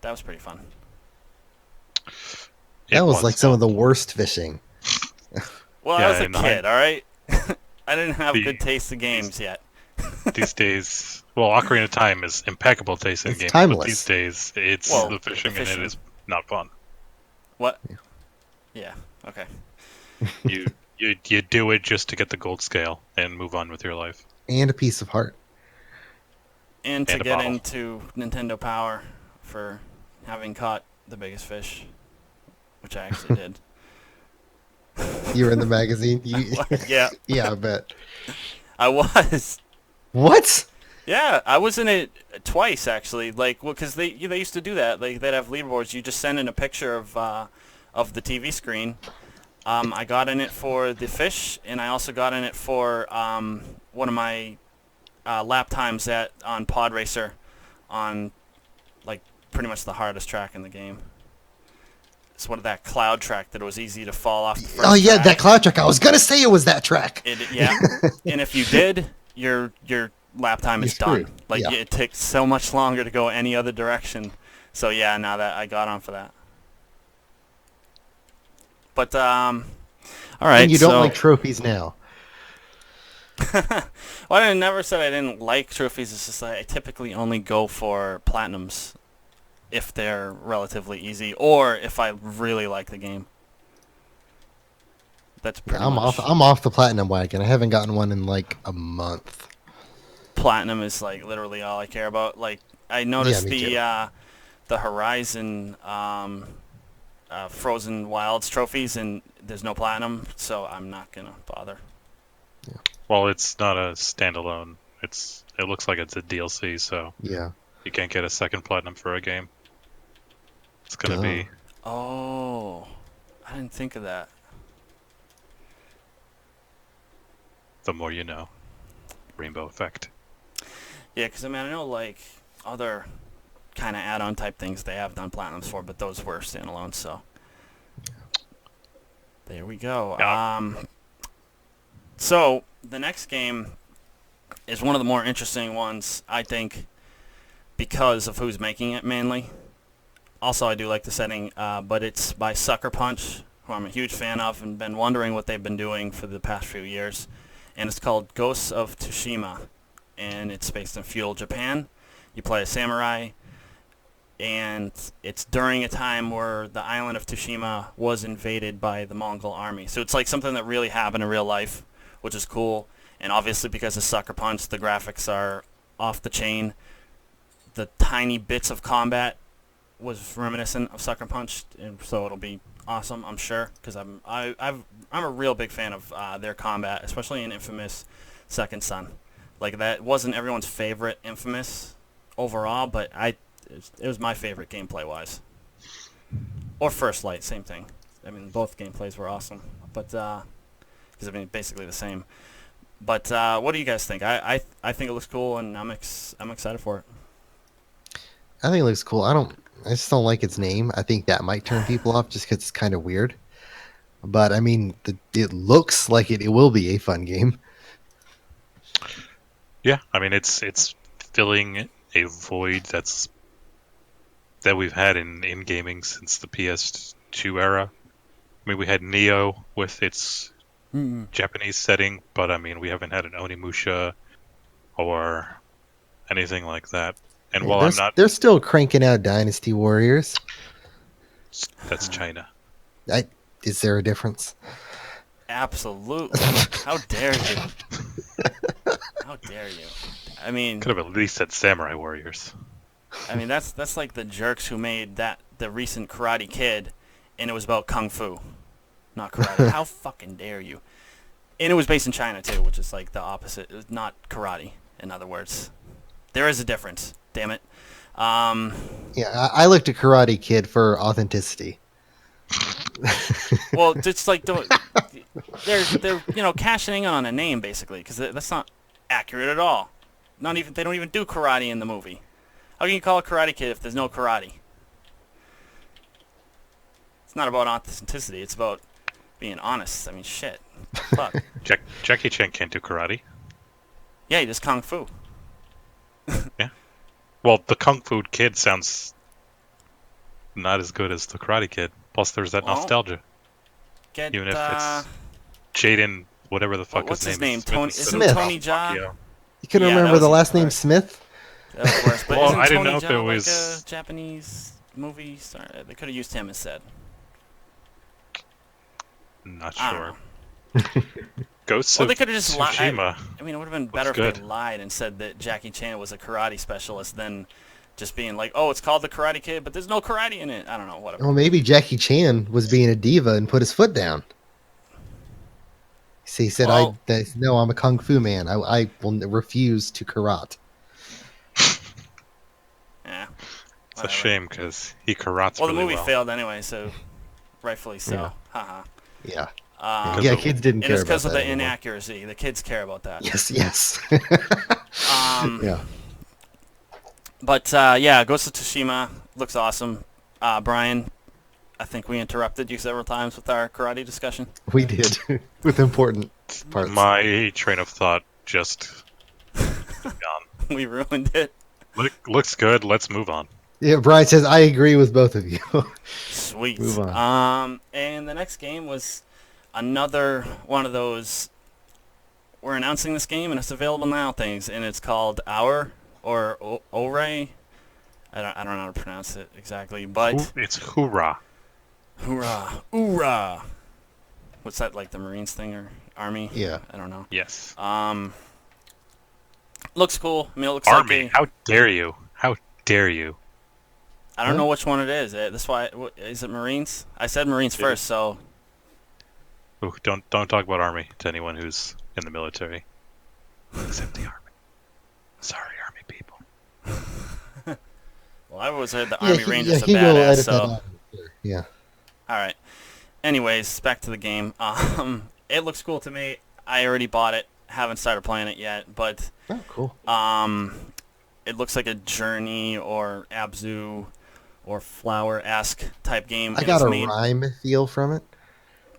That was pretty fun. That was like some of the worst fishing. Well, Yeah, I was a and kid, all right? I didn't have The- good taste of games yet. These days. Well, Ocarina of Time is impeccable taste in It's game, but timeless. these days it's Well, the fishing the in fishing. it is not fun. What? Yeah, okay. You do it just to get the gold scale and move on with your life. And a piece of heart. And to And a get bottle. into Nintendo Power for having caught the biggest fish, which I actually did. You were in the magazine. Yeah, Yeah, I bet. I was. What? Yeah, I was in it twice actually. Like, well, because they used to do that. Like, they'd have leaderboards. You just send in a picture of the TV screen. I got in it for the fish, and I also got in it for one of my lap times on Pod Racer, on like pretty much the hardest track in the game. It's one of that cloud track that it was easy to fall off the first Oh yeah, track. that cloud track. I was gonna say it was that track. Yeah, and if you did, your lap time is You're done. screwed. Like, Yeah. it takes so much longer to go any other direction. So yeah, now that I got on for that. But all right. And you don't so, like trophies now. well, I never said I didn't like trophies. It's just that I typically only go for platinums if they're relatively easy, or if I really like the game. That's pretty much. I'm off the platinum wagon. I haven't gotten one in like a month. Platinum is like literally all I care about. Like, I noticed me too. the Horizon Frozen Wilds trophies, and there's no platinum, so I'm not gonna bother. Well, it's not a standalone. It looks like it's a DLC, so Yeah. you can't get a second platinum for a game. It's gonna Duh. be Oh, I didn't think of that. the more you know. Rainbow effect. Yeah, because I mean, I know like other kind of add-on type things they have done platinums for, but those were standalone. So there we go. Yeah. So the next game is one of the more interesting ones, I think, because of who's making it mainly. Also, I do like the setting, but it's by Sucker Punch, who I'm a huge fan of and been wondering what they've been doing for the past few years. And it's called Ghosts of Tsushima, and it's based in feudal Japan. You play a samurai, and it's during a time where the island of Tsushima was invaded by the Mongol army. So it's like something that really happened in real life, which is cool. And obviously because of Sucker Punch, the graphics are off the chain. The tiny bits of combat was reminiscent of Sucker Punch, and so it'll be awesome, I'm sure, because I'm a real big fan of their combat, especially in Infamous Second Son. Like, that wasn't everyone's favorite Infamous overall, but it was my favorite gameplay wise. Or First Light, same thing. I mean, both gameplays were awesome, but because I mean basically the same. But what do you guys think? I think it looks cool, and I'm excited for it. I think it looks cool. I just don't like its name. I think that might turn people off just because it's kind of weird. But I mean, it looks like it will be a fun game. Yeah, I mean it's filling a void that we've had in gaming since the PS2 era. I mean, we had Neo with its Japanese setting, but I mean, we haven't had an Onimusha or anything like that. And while I'm not, they're still cranking out Dynasty Warriors. that's China. Is there a difference? Absolutely. How dare you? How dare you? I mean, Could have at least said Samurai Warriors. I mean that's like the jerks who made the recent Karate Kid, and it was about kung fu, not karate. How fucking dare you? And it was based in China too, which is like the opposite. It was not karate. In other words, there is a difference. Damn it. Yeah, I looked at Karate Kid for authenticity. Well, just like they're cashing in on a name basically, because that's not accurate at all. Not even they don't even do karate in the movie. How can you call it Karate Kid if there's no karate? It's not about authenticity. It's about being honest. I mean, shit. Fuck. Jackie Chan can't do karate. Yeah, he does kung fu. Yeah. Well, the Kung Fu Kid sounds not as good as the Karate Kid. Plus, there's that nostalgia. Even if it's Jaden, whatever the fuck what's his name is. Tony, Smith. isn't Tony Jaa? Yeah. You couldn't remember the last name Smith? That was worse. But Well, isn't I didn't Tony know if Jaa it was- like a Japanese movie star? They could have used him instead. Not I sure. don't know. Ghosts Well, of they could have just lied. Tsushima. I mean, it would have been better if good. they lied and said that Jackie Chan was a karate specialist than just being like, oh, it's called The Karate Kid, but there's no karate in it. I don't know, whatever. Well, maybe Jackie Chan was being a diva and put his foot down. See, he said, Well- no, I'm a kung fu man. I will refuse to karate. Yeah. It's a whatever. shame because he karates Well, the really movie well. failed anyway, so rightfully so. Yeah. Haha. Yeah. Because Yeah, of- kids didn't And care it's about because of that the anymore. inaccuracy. The kids care about that. Yes. Yeah. But yeah, Ghost of Tsushima looks awesome. Brian, I think we interrupted you several times with our karate discussion. We did. With important parts. My train of thought just gone. We ruined it. Looks good. Let's move on. Yeah, Brian says, I agree with both of you. Sweet. Move on. And the next game was another one of those. We're announcing this game and it's available now things, and it's called Our or Ore. I don't know how to pronounce it exactly, but It's hoorah. hoorah, hoorah. What's that, like the Marines thing or Army? Yeah. I don't know. Yes. Looks cool. I mean, it looks Army. like How dare you? How dare you? I don't know which one it is. That's why. Is it Marines? I said Marines It first, is. so Ooh, don't talk about Army to anyone who's in the military. Except the Army. Sorry, Army people. well, I always heard the Army Rangers are he will badass. edit that So out. Yeah. all right. Anyways, back to the game. It looks cool to me. I already bought it. Haven't started playing it yet, but Oh, cool. it looks like a Journey or Abzu or Flower-esque type game. I and got it's a made- rhyme feel from it.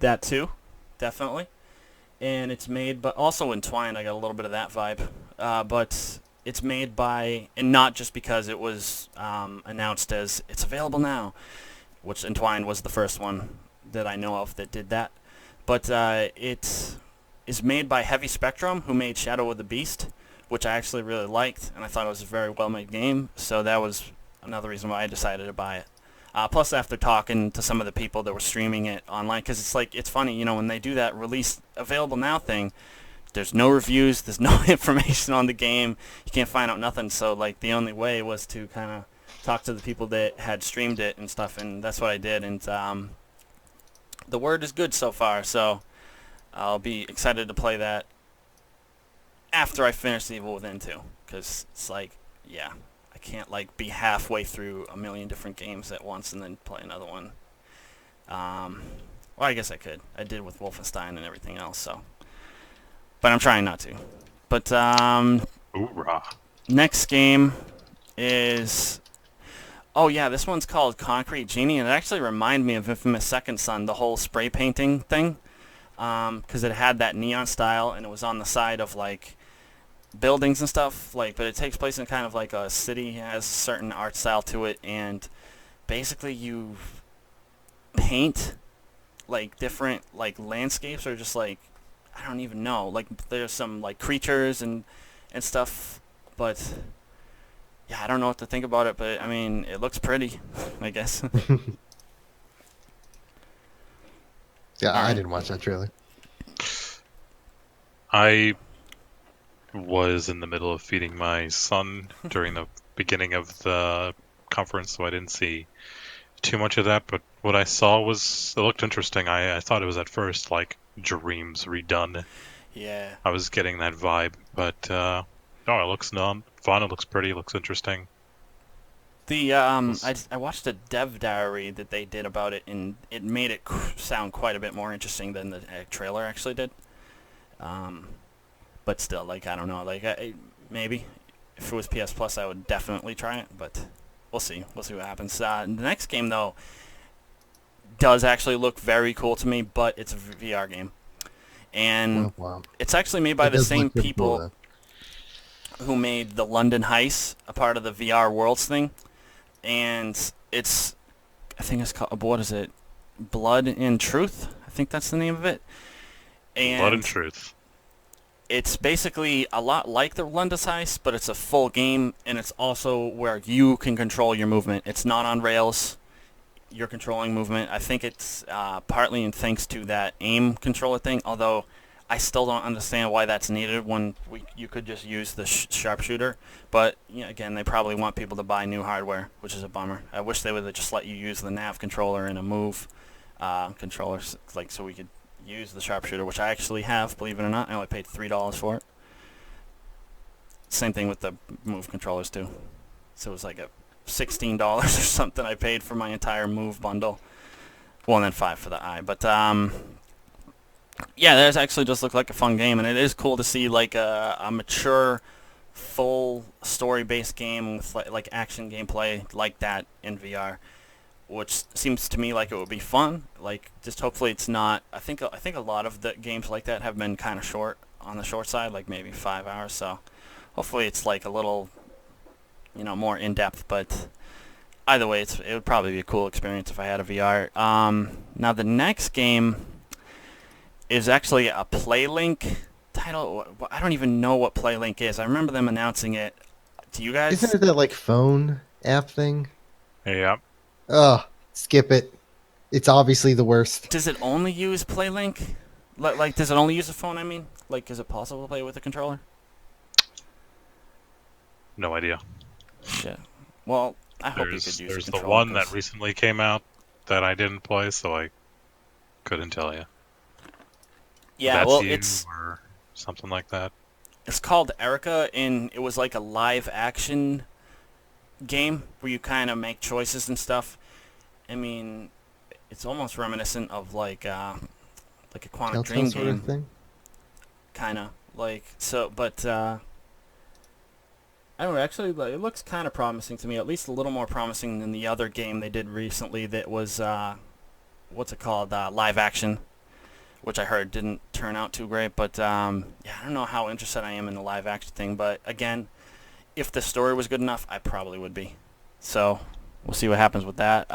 That too, definitely. And it's made, but also Entwined. I got a little bit of that vibe. But it's made by, and not just because it was announced as it's available now, which Entwined was the first one. that I know of that did that. But it is made by Heavy Spectrum, who made Shadow of the Beast, which I actually really liked, and I thought it was a very well-made game. So that was another reason why I decided to buy it. Plus, after talking to some of the people that were streaming it online, because it's funny, you know, when they do that release available now thing, there's no reviews, there's no information on the game, you can't find out nothing. So like the only way was to kind of talk to the people that had streamed it and stuff, and that's what I did. And the word is good so far, so I'll be excited to play that after I finish The Evil Within 2, because it's like, yeah, I can't like be halfway through a million different games at once and then play another one. Well, I guess I could. I did with Wolfenstein and everything else, so. But I'm trying not to. But Hoorah. next game is... Oh yeah, this one's called Concrete Genie, and it actually reminded me of Infamous Second Son, the whole spray painting thing. Because it had that neon style, and it was on the side of like buildings and stuff, like, but it takes place in kind of like a city, has a certain art style to it, and basically you paint like different like landscapes, or just like, I don't even know, like there's some like creatures and stuff, but yeah, I don't know what to think about it, but I mean, it looks pretty, I guess. Yeah, I Alright. didn't watch that trailer. I was in the middle of feeding my son during the beginning of the conference, so I didn't see too much of that, but what I saw it looked interesting. I thought it was at first like Dreams redone. Yeah. I was getting that vibe, but no, it looks fun, it looks pretty, it looks interesting. The I watched a dev diary that they did about it, and it made it sound quite a bit more interesting than the trailer actually did. But still, like, I don't know, like maybe if it was PS Plus, I would definitely try it. But we'll see. We'll see what happens. The next game though does actually look very cool to me, but it's a VR game, and Oh, wow. it's actually made by It the does same look pretty cool, people who made the London Heist, a part of the VR Worlds thing. And it's, I think it's called, what is it? Blood and Truth? I think that's the name of it. And Blood and Truth. it's basically a lot like the London Heist, but it's a full game, and it's also where you can control your movement. It's not on rails. You're controlling movement. I think it's partly in thanks to that aim controller thing, although I still don't understand why that's needed when you could just use the sharpshooter. But you know, again, they probably want people to buy new hardware, which is a bummer. I wish they would have just let you use the nav controller and a move controller, like, so we could use the sharpshooter, which I actually have, believe it or not. I only paid $3 for it. Same thing with the move controllers too. So it was like a $16 or something I paid for my entire move bundle. Well, and then $5 for the eye. But yeah, that actually just looked like a fun game, and it is cool to see like a mature, full story-based game with like action gameplay like that in VR, which seems to me like it would be fun. Like, just hopefully it's not. I think a lot of the games like that have been kind of short, on the short side, like maybe 5 hours. So hopefully it's like a little, you know, more in depth. But either way, it would probably be a cool experience if I had a VR. Now the next game is actually a PlayLink title. I don't even know what PlayLink is. I remember them announcing it. Do you guys? Isn't it that like phone app thing? Yeah. Ugh, skip it. It's obviously the worst. Does it only use PlayLink? Like, does it only use a phone? I mean, like, is it possible to play with a controller? No idea. Shit. Well, I hope you could use There's a the controller. one that recently came out that I didn't play, so I couldn't tell you. Yeah, That's well, you it's or something like that. called Erica, and it was like a live action game where you kind of make choices and stuff. I mean, it's almost reminiscent of like a Quantum Telltale Dream sort game, of thing. kind of like so. But I don't know. Actually, like, it looks kind of promising to me. At least a little more promising than the other game they did recently. That was what's it called? Live action, which I heard didn't turn out too great. But yeah, I don't know how interested I am in the live action thing. But again, if the story was good enough, I probably would be. So we'll see what happens with that.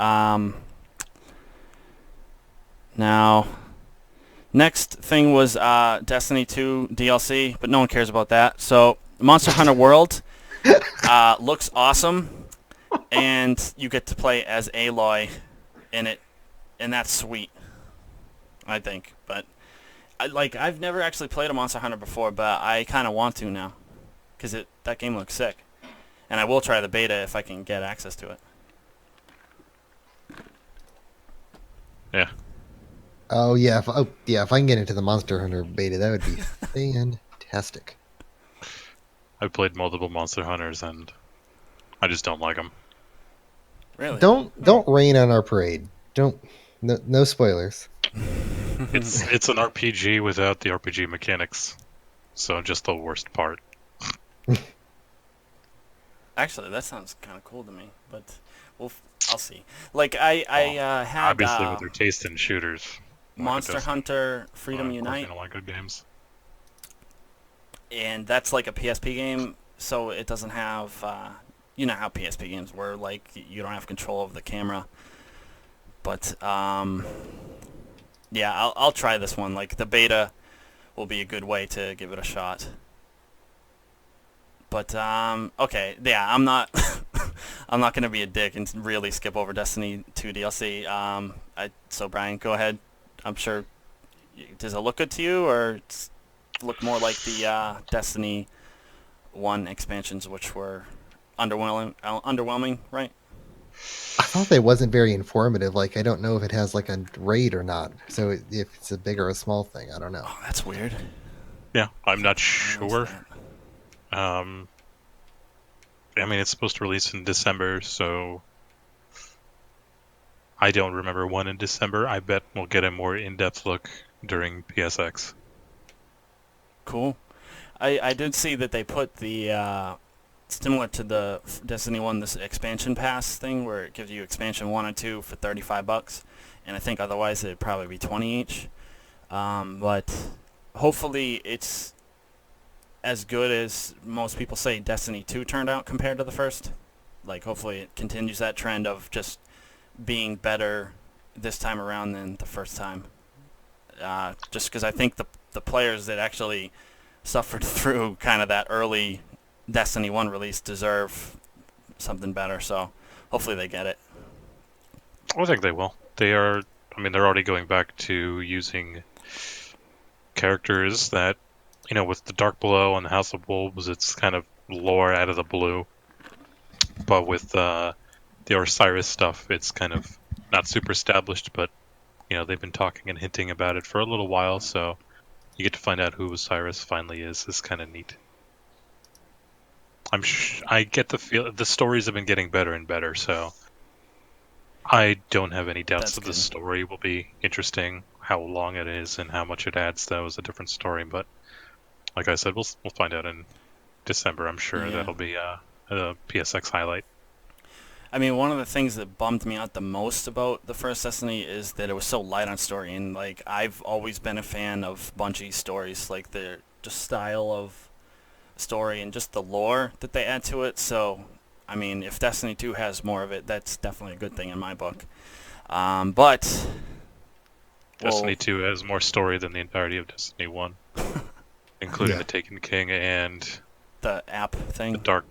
Now, next thing was Destiny 2 DLC, but no one cares about that. So, Monster Hunter World looks awesome, and you get to play as Aloy in it, and that's sweet, I think. But I've never actually played a Monster Hunter before, but I kind of want to now, because that game looks sick, and I will try the beta if I can get access to it. Yeah. Oh yeah, if I can get into the Monster Hunter beta, that would be fantastic. I've played multiple Monster Hunters, and I just don't like them. Really? Don't rain on our parade. No spoilers. It's an RPG without the RPG mechanics, so just the worst part. Actually, that sounds kind of cool to me, but I'll see. Like I had Obviously, with their taste in shooters, Monster Hunter Freedom Unite. Of course, like good games. And that's like a PSP game, so it doesn't have, you know how PSP games were, like, you don't have control over the camera. But, yeah, I'll try this one. Like, the beta will be a good way to give it a shot. But, okay, yeah, I'm not, I'm not going to be a dick and really skip over Destiny 2 DLC. So, Brian, go ahead. I'm sure, does it look good to you, or look more like the Destiny 1 expansions, which were underwhelming, right? I thought that wasn't very informative. Like, I don't know if it has like a raid or not. So if it's a big or a small thing, I don't know. Oh, that's weird. Yeah, I'm not sure. I mean, it's supposed to release in December, so I don't remember one in December. I bet we'll get a more in-depth look during PSX. Cool. I did see that they put the similar to the Destiny 1, this expansion pass thing where it gives you expansion 1 and 2 for $35, and I think otherwise it'd probably be 20 each. But hopefully it's as good as most people say Destiny 2 turned out compared to the first. Like, hopefully it continues that trend of just being better this time around than the first time. Just because I think the players that actually suffered through kind of that early Destiny 1 release deserve something better, so hopefully they get it. I think they will. They're already going back to using characters that, with the Dark Below and the House of Wolves, it's kind of lore out of the blue. But with the Osiris stuff, it's kind of not super established, but, they've been talking and hinting about it for a little while, so you get to find out who Osiris finally is kind of neat. I get the feel the stories have been getting better and better, so I don't have any doubts that the story will be interesting. How long it is and how much it adds, though, is a different story. But like I said, we'll find out in December. I'm sure that'll be a PSX highlight. I mean, one of the things that bummed me out the most about the first Destiny is that it was so light on story, and like I've always been a fan of Bungie's stories, like the just style of story and just the lore that they add to it. So, I mean, if Destiny 2 has more of it, that's definitely a good thing in my book. But Destiny 2 has more story than the entirety of Destiny 1, including the Taken King and the app thing, the Dark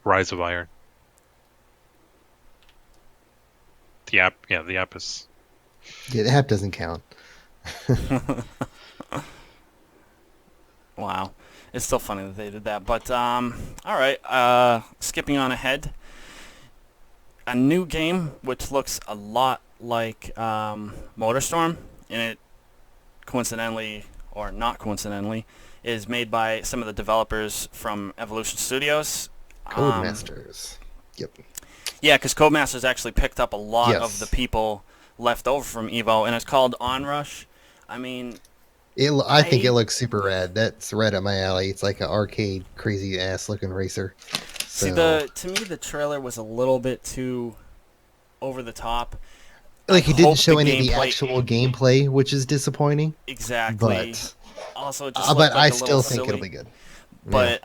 Rise of Iron. The app is. Yeah, the app doesn't count. Wow. It's still funny that they did that. But, alright, skipping on ahead. A new game, which looks a lot like MotorStorm, and it, coincidentally, or not coincidentally, is made by some of the developers from Evolution Studios. Codemasters. Yep. Yeah, because Codemasters actually picked up a lot of the people left over from Evo, and it's called Onrush. I mean, I think it looks super rad. That's right up my alley. It's like an arcade, crazy ass looking racer. So, see, to me, the trailer was a little bit too over the top. Like, he didn't show any of the actual gameplay, which is disappointing. Exactly. But also, just but I like still think it'll be good. Yeah. But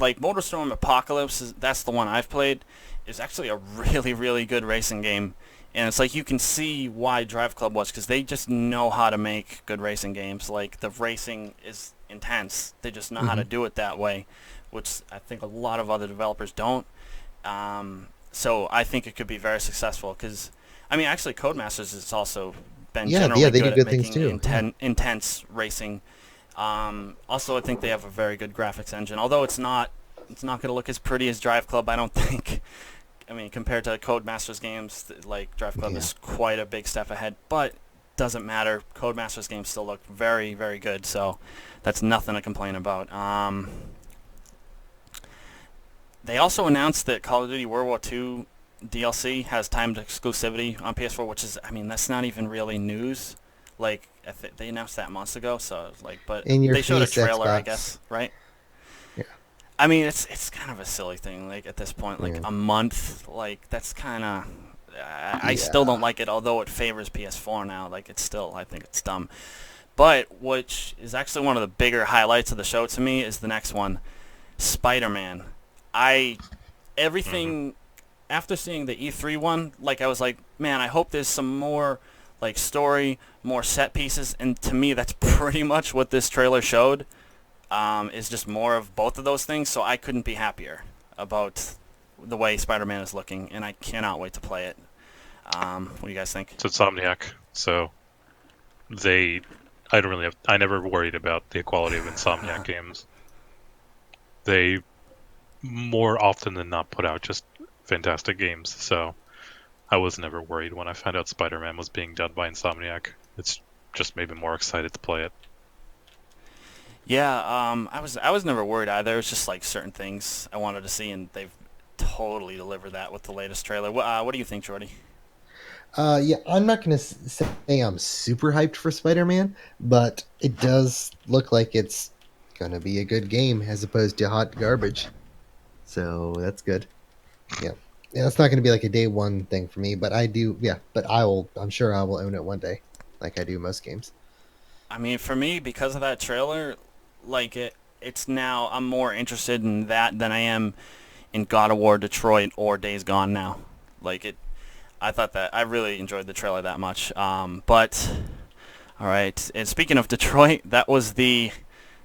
like MotorStorm Apocalypse, that's the one I've played. Is actually a really really good racing game, and it's like you can see why Drive Club was because they just know how to make good racing games. Like the racing is intense. They just know how Hmm. to do it that way, which I think a lot of other developers don't. So I think it could be very successful because, I mean, actually, Codemasters has also been Yeah, yeah, generally they do good at good things making too. Yeah. intense racing. Also, I think they have a very good graphics engine. Although it's not going to look as pretty as Drive Club, I don't think. I mean, compared to Codemasters games, like Drive Club Yeah. is quite a big step ahead. But doesn't matter. Codemasters games still look very, very good. So that's nothing to complain about. They also announced that Call of Duty World War II DLC has timed exclusivity on PS4, which is, I mean, that's not even really news. Like, they announced that months ago, so like, but In your they showed a face, trailer, I Xbox. guess, right? Yeah. I mean, it's kind of a silly thing. Like at this point, like Yeah. a month, like that's kind of. I still Yeah. don't like it, although it favors PS4 now. Like it's still, I think it's dumb. But which is actually one of the bigger highlights of the show to me is the next one, Spider-Man. I Hmm. everything after seeing the E3 one, like I was like, man, I hope there's some more like story, more set pieces, and to me that's pretty much what this trailer showed. Is just more of both of those things. So I couldn't be happier about the way Spider-Man is looking, and I cannot wait to play it. What do you guys think? It's Insomniac, so they. I don't really have. I never worried about the quality of Insomniac games. They more often than not put out just fantastic games, so I was never worried when I found out Spider-Man was being done by Insomniac. It's just made me more excited to play it. Yeah, I was never worried either. It's just like certain things I wanted to see, and they've totally delivered that with the latest trailer. What do you think, Jordy? Yeah, I'm not gonna say I'm super hyped for Spider-Man, but it does look like it's gonna be a good game as opposed to hot garbage. So that's good. Yeah. Yeah, it's not gonna be like a day one thing for me, but I do. Yeah, but I will. I'm sure I will own it one day, like I do most games. I mean, for me, because of that trailer, like it's now I'm more interested in that than I am in God of War Detroit or Days Gone now. Like it, I thought that I really enjoyed the trailer that much. But all right, and speaking of Detroit, that was the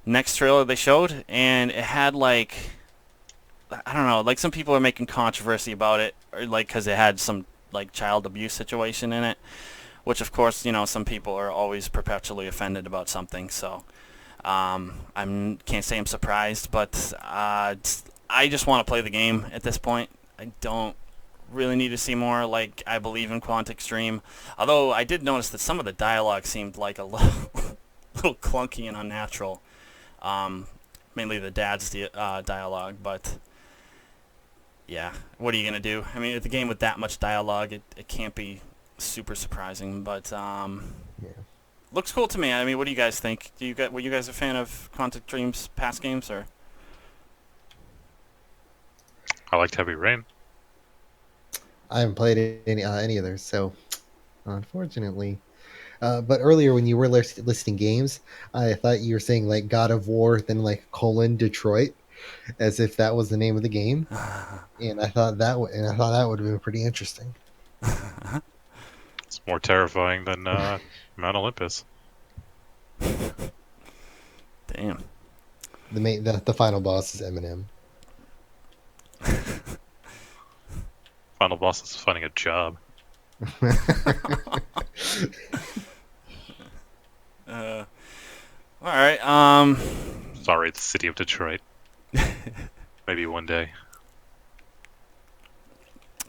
next trailer they showed, and it had like I don't know, like some people are making controversy about it, or like because it had some like child abuse situation in it, which of course some people are always perpetually offended about something. So I can't say I'm surprised, but I just want to play the game at this point. I don't really need to see more. Like I believe in Quantic Stream, although I did notice that some of the dialogue seemed like a little, little clunky and unnatural. Um, Mainly the dad's dialogue, but yeah, what are you gonna do? I mean, with a game with that much dialogue, it can't be super surprising, but Yeah. looks cool to me. I mean, what do you guys think? Were you guys a fan of Quantic Dream's past games, or? I liked Heavy Rain. I haven't played any of those, so unfortunately. But earlier when you were listing games, I thought you were saying like God of War, then like colon Detroit, as if that was the name of the game. And I thought that would have been pretty interesting. It's more terrifying than Mount Olympus. Damn. The final boss is Eminem. Final boss is finding a job. Uh, all right. Sorry, the city of Detroit. Maybe one day.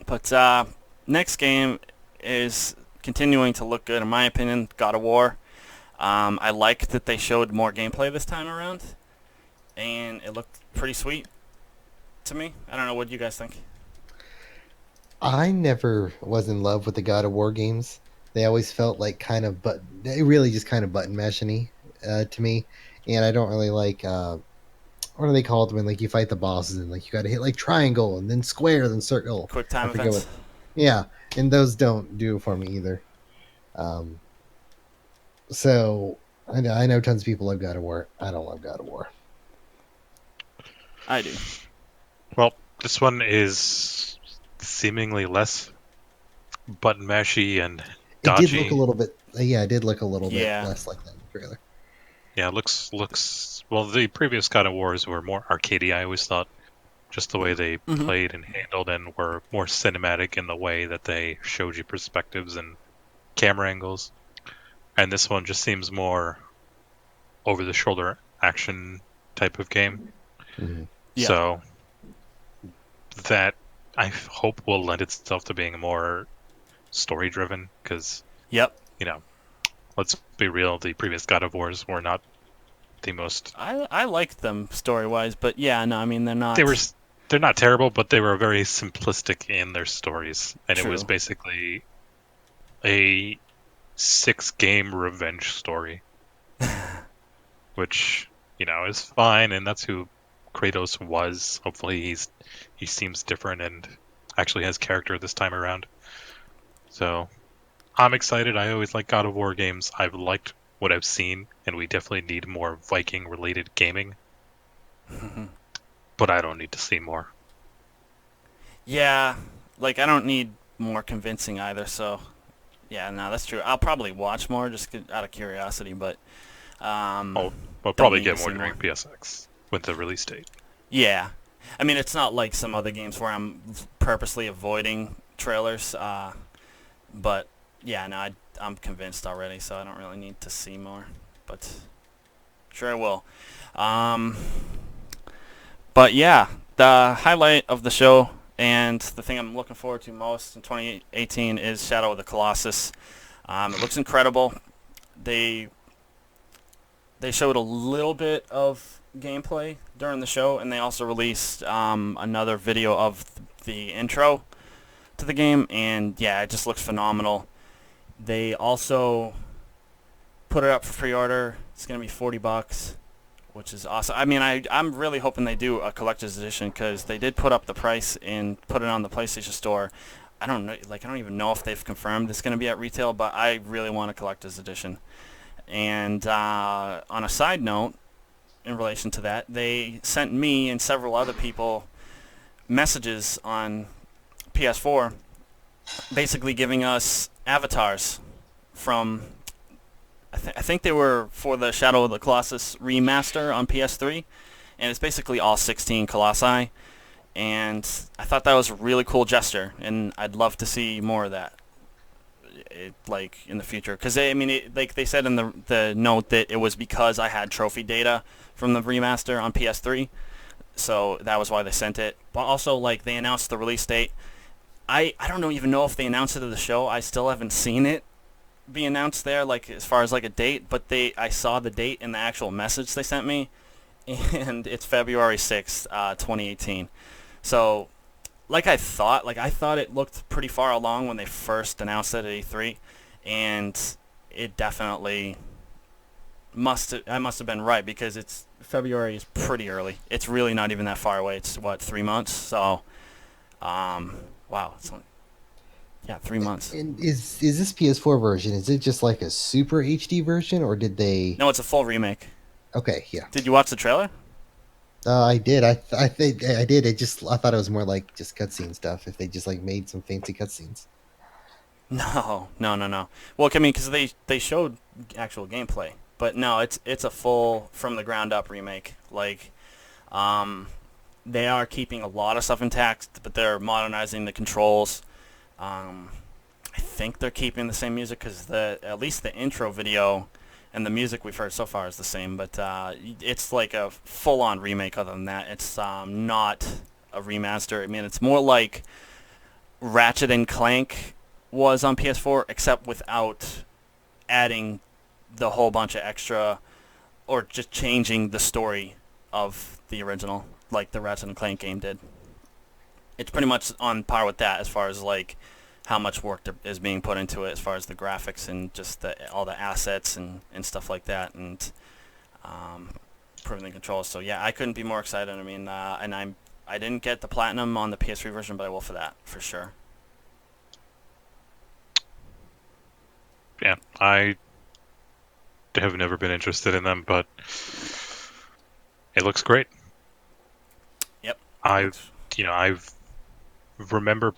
But next game is continuing to look good in my opinion. God of War. I like that they showed more gameplay this time around, and it looked pretty sweet to me. I don't know what you guys think. I never was in love with the God of War games. They always felt like they really just kind of button mashing to me, and I don't really like what are they called when like you fight the bosses and like you got to hit like triangle and then square then circle. Quick I time forget events. what. Yeah, and those don't do it for me either. Um, so I know tons of people love God of War. I don't love God of War. I do. Well, this one is seemingly less button mashy and It did look a dodgy. little bit. Yeah, it did look a little bit Yeah. less like that in the trailer. Yeah, looks. Well, the previous God of Wars were more arcadey. I always thought, just the way they Hmm. played and handled, and were more cinematic in the way that they showed you perspectives and camera angles. And this one just seems more over the shoulder action type of game. Hmm. Yeah. So that I hope will lend itself to being more story driven because, Yep. you know, let's be real, the previous God of Wars were not the most. I liked them story wise, but yeah, no, I mean they're They were. not They're not terrible, but they were very simplistic in their stories, and it was true. basically a 6-game revenge story, which is fine, and that's who Kratos was. Hopefully, he seems different and actually has character this time around. So I'm excited. I always like God of War games. I've liked what I've seen, and we definitely need more Viking-related gaming. But I don't need to see more. Yeah, like I don't need more convincing either. So yeah, no, that's true. I'll probably watch more just out of curiosity, but I'll, I'll don't probably need to get more see during more. PSX with the release date. Yeah, I mean it's not like some other games where I'm purposely avoiding trailers. But yeah, no, I'm convinced already, so I don't really need to see more. But sure I will. Um, but yeah, the highlight of the show and the thing I'm looking forward to most in 2018 is Shadow of the Colossus. It looks incredible. They they showed a little bit of gameplay during the show, and they also released another video of the intro to the game, and yeah, it just looks phenomenal. They also put it up for pre-order. It's gonna be $40, which is awesome. I mean, I'm really hoping they do a collector's edition because they did put up the price and put it on the PlayStation Store. I don't know, like I don't even know if they've confirmed it's gonna be at retail, but I really want a collector's edition. And on a side note, in relation to that, they sent me and several other people messages on PS4, basically giving us avatars from I think they were for the Shadow of the Colossus remaster on PS3, and it's basically all 16 Colossi. And I thought that was a really cool gesture, and I'd love to see more of that, like in the future. Because I mean, like they said in the note that it was because I had trophy data from the remaster on PS3, so that was why they sent it. But also, like they announced the release date. I don't know even know if they announced it at the show. I still haven't seen it be announced there, like as far as like a date, but I saw the date in the actual message they sent me, and it's February 6th, 2018. So, like I thought it looked pretty far along when they first announced it at E3, and it definitely I must have been right because it's February is pretty early. It's really not even that far away. It's what 3 months. So, wow, it's only, yeah, 3 months. And is this PS4 version? Is it just like a super HD version, or did they? No, it's a full remake. Okay, yeah. Did you watch the trailer? I did. I think I did. I thought it was more like just cutscene stuff. If they just like made some fancy cutscenes. No, no, no, no. Well, I mean, because they showed actual gameplay, but no, it's a full from the ground up remake. Like, they are keeping a lot of stuff intact, but they're modernizing the controls. I think they're keeping the same music because at least the intro video and the music we've heard so far is the same. But it's like a full on remake. Other than that, it's not a remaster. I mean, it's more like Ratchet and Clank was on PS4, except without adding the whole bunch of extra or just changing the story of the original, like the Ratchet and Clank game did. It's pretty much on par with that as far as like how much work is being put into it, as far as the graphics and just all the assets and stuff like that, and improving the controls. So yeah, I couldn't be more excited. I mean, and I didn't get the platinum on the PS3 version, but I will for that for sure. Yeah, I have never been interested in them, but it looks great. I, Looks I've remember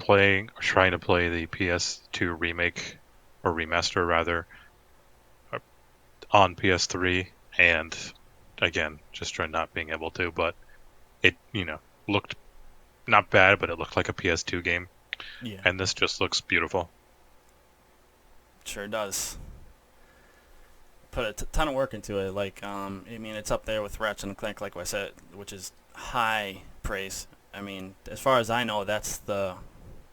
trying to play the PS2 remake or remaster rather uh, on PS3, and again, just trying not being able to. But it, looked not bad, but it looked like a PS2 game, yeah, and this just looks beautiful. sure does. Put a ton of work into it. Like, I mean, it's up there with Ratchet and Clank, like I said, which is high praise. I mean, as far as I know, that's the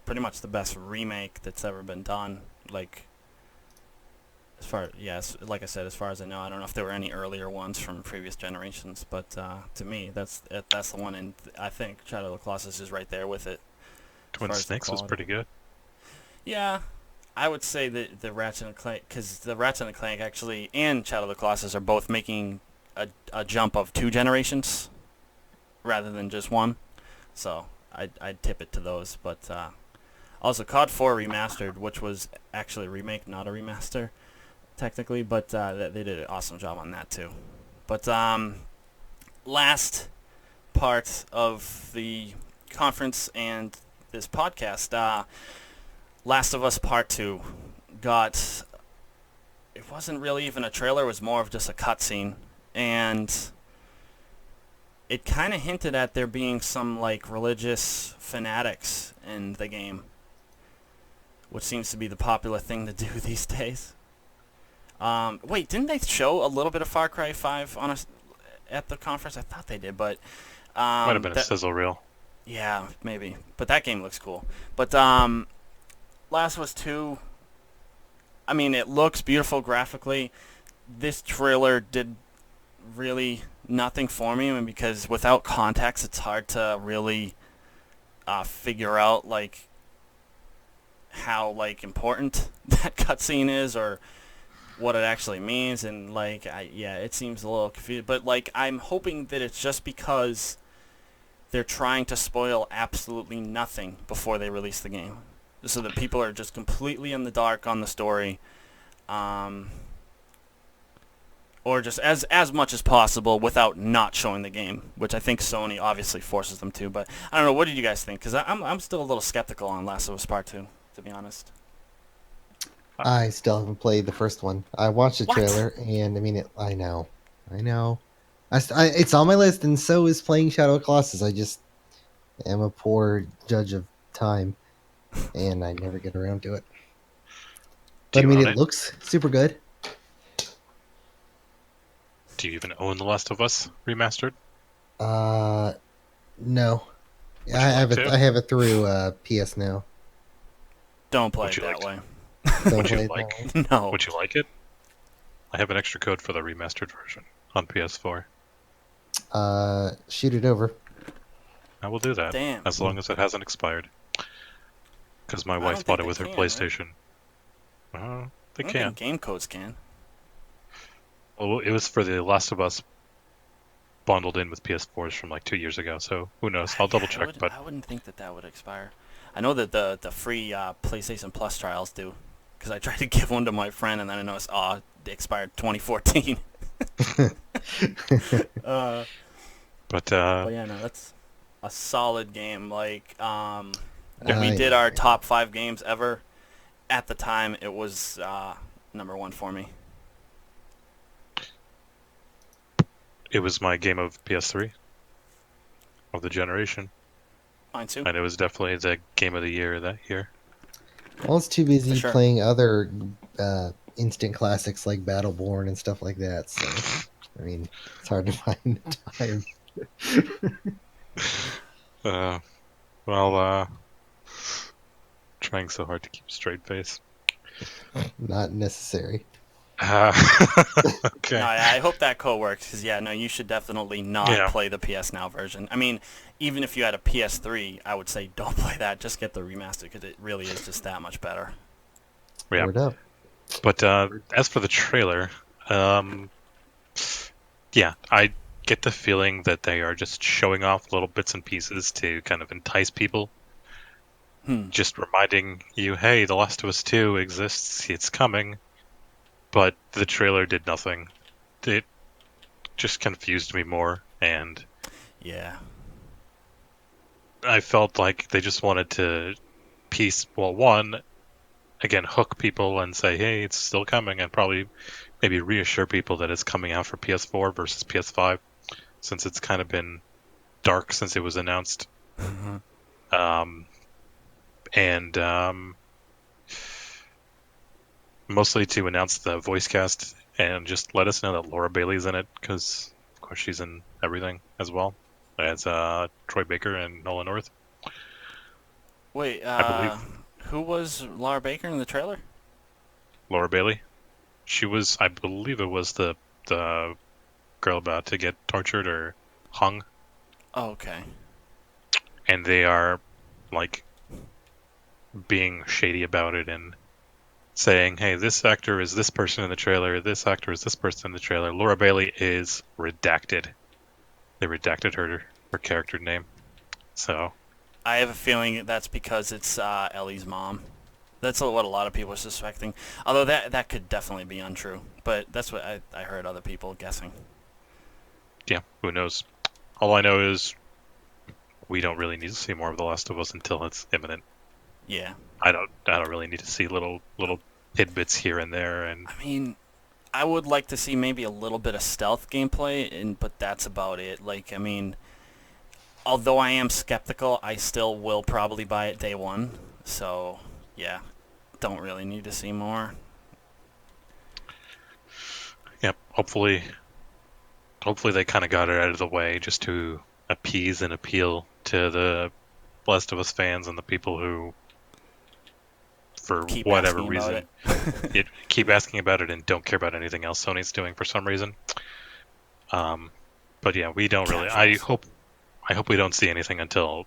pretty much the best remake that's ever been done. Like, yes, like I said, as far as I know, I don't know if there were any earlier ones from previous generations, but to me, that's the one, and I think Shadow of the Colossus is right there with it as Twin far as the Snakes was quality. pretty good. Yeah, I would say that the Ratchet and Clank, because the Ratchet and Clank actually and Shadow of the Colossus are both making a jump of 2 generations rather than just one. So I'd tip it to those. But also COD 4 Remastered, which was actually a remake, not a remaster technically, but they did an awesome job on that too. But last part of the conference and this podcast, Last of Us Part 2 got, it wasn't really even a trailer, it was more of just a cutscene, and it kind of hinted at there being some like religious fanatics in the game, which seems to be the popular thing to do these days. Wait, didn't they show a little bit of Far Cry 5 at the conference? I thought they did, but Might have been a that, sizzle reel. yeah, maybe. But that game looks cool. But Last of Us 2, I mean, it looks beautiful graphically. This trailer did really nothing for me, and because without context, it's hard to really figure out like how like important that cutscene is or what it actually means, and like yeah, it seems a little confused. But like I'm hoping that it's just because they're trying to spoil absolutely nothing before they release the game, so that people are just completely in the dark on the story. Or just as much as possible without not showing the game, which I think Sony obviously forces them to. But I don't know. What did you guys think? Because I'm still a little skeptical on Last of Us Part 2, to be honest. I still haven't played the first one. I watched the What? trailer, and I mean, I know. It's on my list, and so is playing Shadow of the Colossus. I just am a poor judge of time, and I never get around to it. Do But I you mean, own it it? looks super good. Do you even own The Last of Us remastered? Uh, no, Would you like to? I have it through PS Now. Don't play Would it you like that to? way. Don't Would you play it that like? way. No. Would you like it? I have an extra code for the remastered version on PS4. Shoot it over. I will do that Damn. as long as it hasn't expired. Because my I wife don't bought think it they with her can, right? PlayStation. They I don't think can. game codes can. Well, it was for The Last of Us bundled in with PS4s from like 2 years ago. So who knows? I'll double Yeah, check. But I wouldn't think that would expire. I know that the free PlayStation Plus trials do, because I tried to give one to my friend and then I noticed, it expired 2014. uh, but but yeah, no, that's a solid game. Like, when yeah, we did Yeah. our top 5 games ever, at the time it was number 1 for me. it was my game of PS3 of the generation, Mine too, and it was definitely the game of the year that year. I was too for busy sure. playing other instant classics like Battleborn and stuff like that. So, I mean, it's hard to find time. Uh, well, trying so hard to keep a straight face. Not necessary. Uh, No, okay. I hope that code works, because yeah, no, you should definitely not Yeah. play the PS Now version. I mean, even if you had a PS3, I would say don't play that. Just get the remaster, because it really is just that much better. Yeah. Word up. But as for the trailer, um, yeah, I get the feeling that they are just showing off little bits and pieces to kind of entice people, Hmm. just reminding you, hey, The Last of Us 2 exists, it's coming. But the trailer did nothing. It just confused me more, and Yeah. I felt like they just wanted to one, again, hook people and say, hey, it's still coming, and probably maybe reassure people that it's coming out for PS4 versus PS5, since it's kind of been dark since it was announced. Um, and mostly to announce the voice cast and just let us know that Laura Bailey's in it, because of course she's in everything as well as Troy Baker and Nolan North, Wait, I believe. who was Laura Baker in the trailer? Laura Bailey. She was, I believe, it was the girl about to get tortured or hung, Oh, okay. and they are like being shady about it and saying, "Hey, this actor is this person in the trailer. This actor is this person in the trailer." Laura Bailey is redacted. They redacted her character name. So I have a feeling that's because it's Ellie's mom. That's what a lot of people are suspecting. Although that could definitely be untrue. But that's what I heard other people guessing. yeah, who knows? All I know is we don't really need to see more of The Last of Us until it's imminent. Yeah. I don't really need to see little tidbits here and there, and I mean, I would like to see maybe a little bit of stealth gameplay, but that's about it. Like, I mean, although I am skeptical, I still will probably buy it day one. So, yeah, don't really need to see more. yep. Hopefully they kind of got it out of the way just to appease and appeal to the Last of Us fans and the people who, for Keep whatever asking about it. reason, keep asking about it and don't care about anything else Sony's doing for some reason. Um, but yeah, we don't really. Capitals. I hope we don't see anything until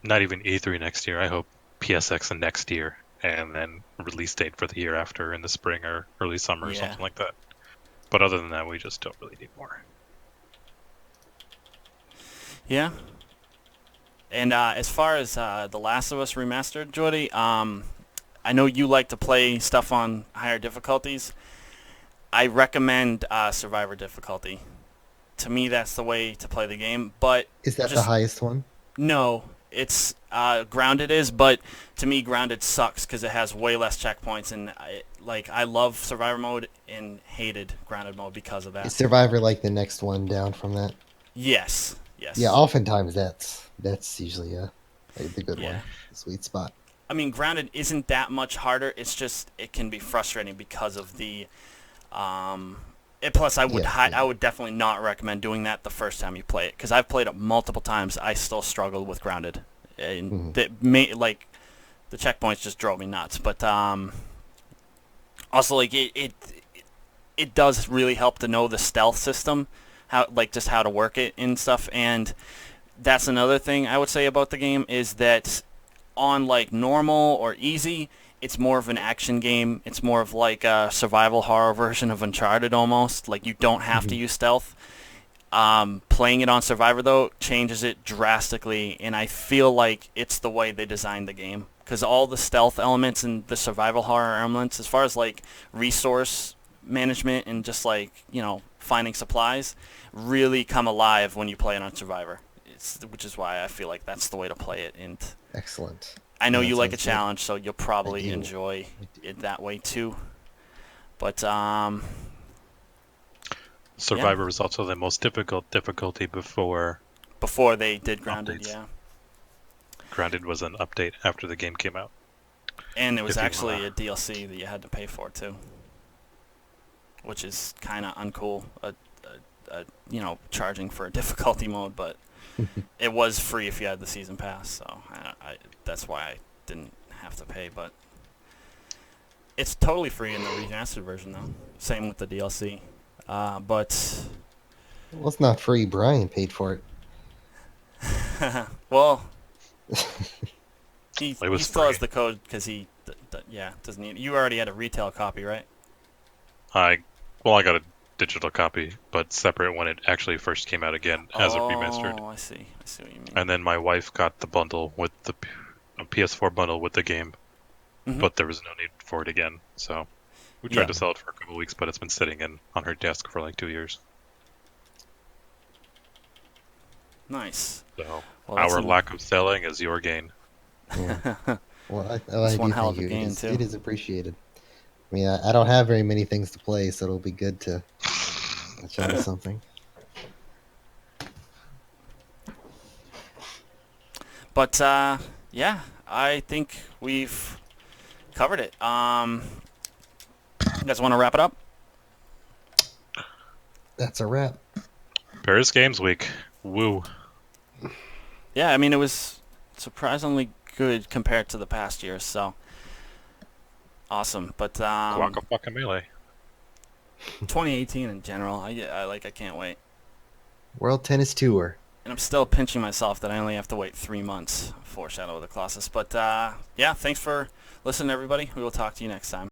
not even E3 next year. I hope PSX next year, and then release date for the year after in the spring or early summer or Yeah. something like that. But other than that, we just don't really need more. Yeah. And as far as The Last of Us Remastered, Jordy, I know you like to play stuff on higher difficulties. I recommend Survivor difficulty. To me, that's the way to play the game. But Is that the just highest one? no, it's Grounded is, but to me, Grounded sucks because it has way less checkpoints, and I love Survivor mode and hated Grounded mode because of Is that. Survivor like the next one down from that? Yes, Yeah, yes, oftentimes that's usually like the good yeah. one, the sweet spot. I mean, Grounded isn't that much harder. It's just it can be frustrating because of the. Plus, Yeah, I yeah. would definitely not recommend doing that the first time you play it because I've played it multiple times. I still struggled with Grounded, and Hmm. the checkpoints just drove me nuts. But also like it does really help to know the stealth system, how just how to work it and stuff. And that's another thing I would say about the game is that on like normal or easy, it's more of an action game. It's more of like a survival horror version of Uncharted almost. Like you don't have to Hmm. use stealth. Playing it on Survivor though changes it drastically, and I feel like it's the way they designed the game because all the stealth elements and the survival horror elements, as far as like resource management and just like finding supplies, really come alive when you play it on Survivor. Which is why I feel like that's the way to play it. And Excellent. I know No, you that like a sounds good. challenge, so you'll I probably do. enjoy I do. it that way too. But yeah, Survivor was also the most difficult difficulty before before they did Grounded, updates. yeah. Grounded was an update after the game came out. And it was If you actually wanna, a DLC that you had to pay for too, which is kind of uncool. Charging for a difficulty mode, but it was free if you had the season pass. So that's why I didn't have to pay. But it's totally free in the remastered version, though. Same with the DLC. But Well, it's not free. Brian paid for well, it. it he was still has free. the code because doesn't need. You already had a retail copy, right? I I got a digital copy, but separate when it actually first came out again as a remastered. Oh, I see. I see what you mean. And then my wife got the bundle with the a PS4 bundle with the game, Hmm. but there was no need for it again. So we tried Yeah. to sell it for a couple of weeks, but it's been sitting in on her desk for like 2 years. Nice. So Well, that's our an- lack of selling is your gain. Yeah. Well, I That's one do hell thank of a you. game, too. It is appreciated. I mean, I don't have very many things to play, so it'll be good to latch onto something. But yeah, I think we've covered it. You guys want to wrap it up? That's a wrap. Paris Games Week. Woo. Yeah, I mean, it was surprisingly good compared to the past years, so awesome. But Guacamelee. 2018 in general, I can't wait. World Tennis Tour. And I'm still pinching myself that I only have to wait 3 months for Shadow of the Colossus. But yeah, thanks for listening, everybody. We will talk to you next time.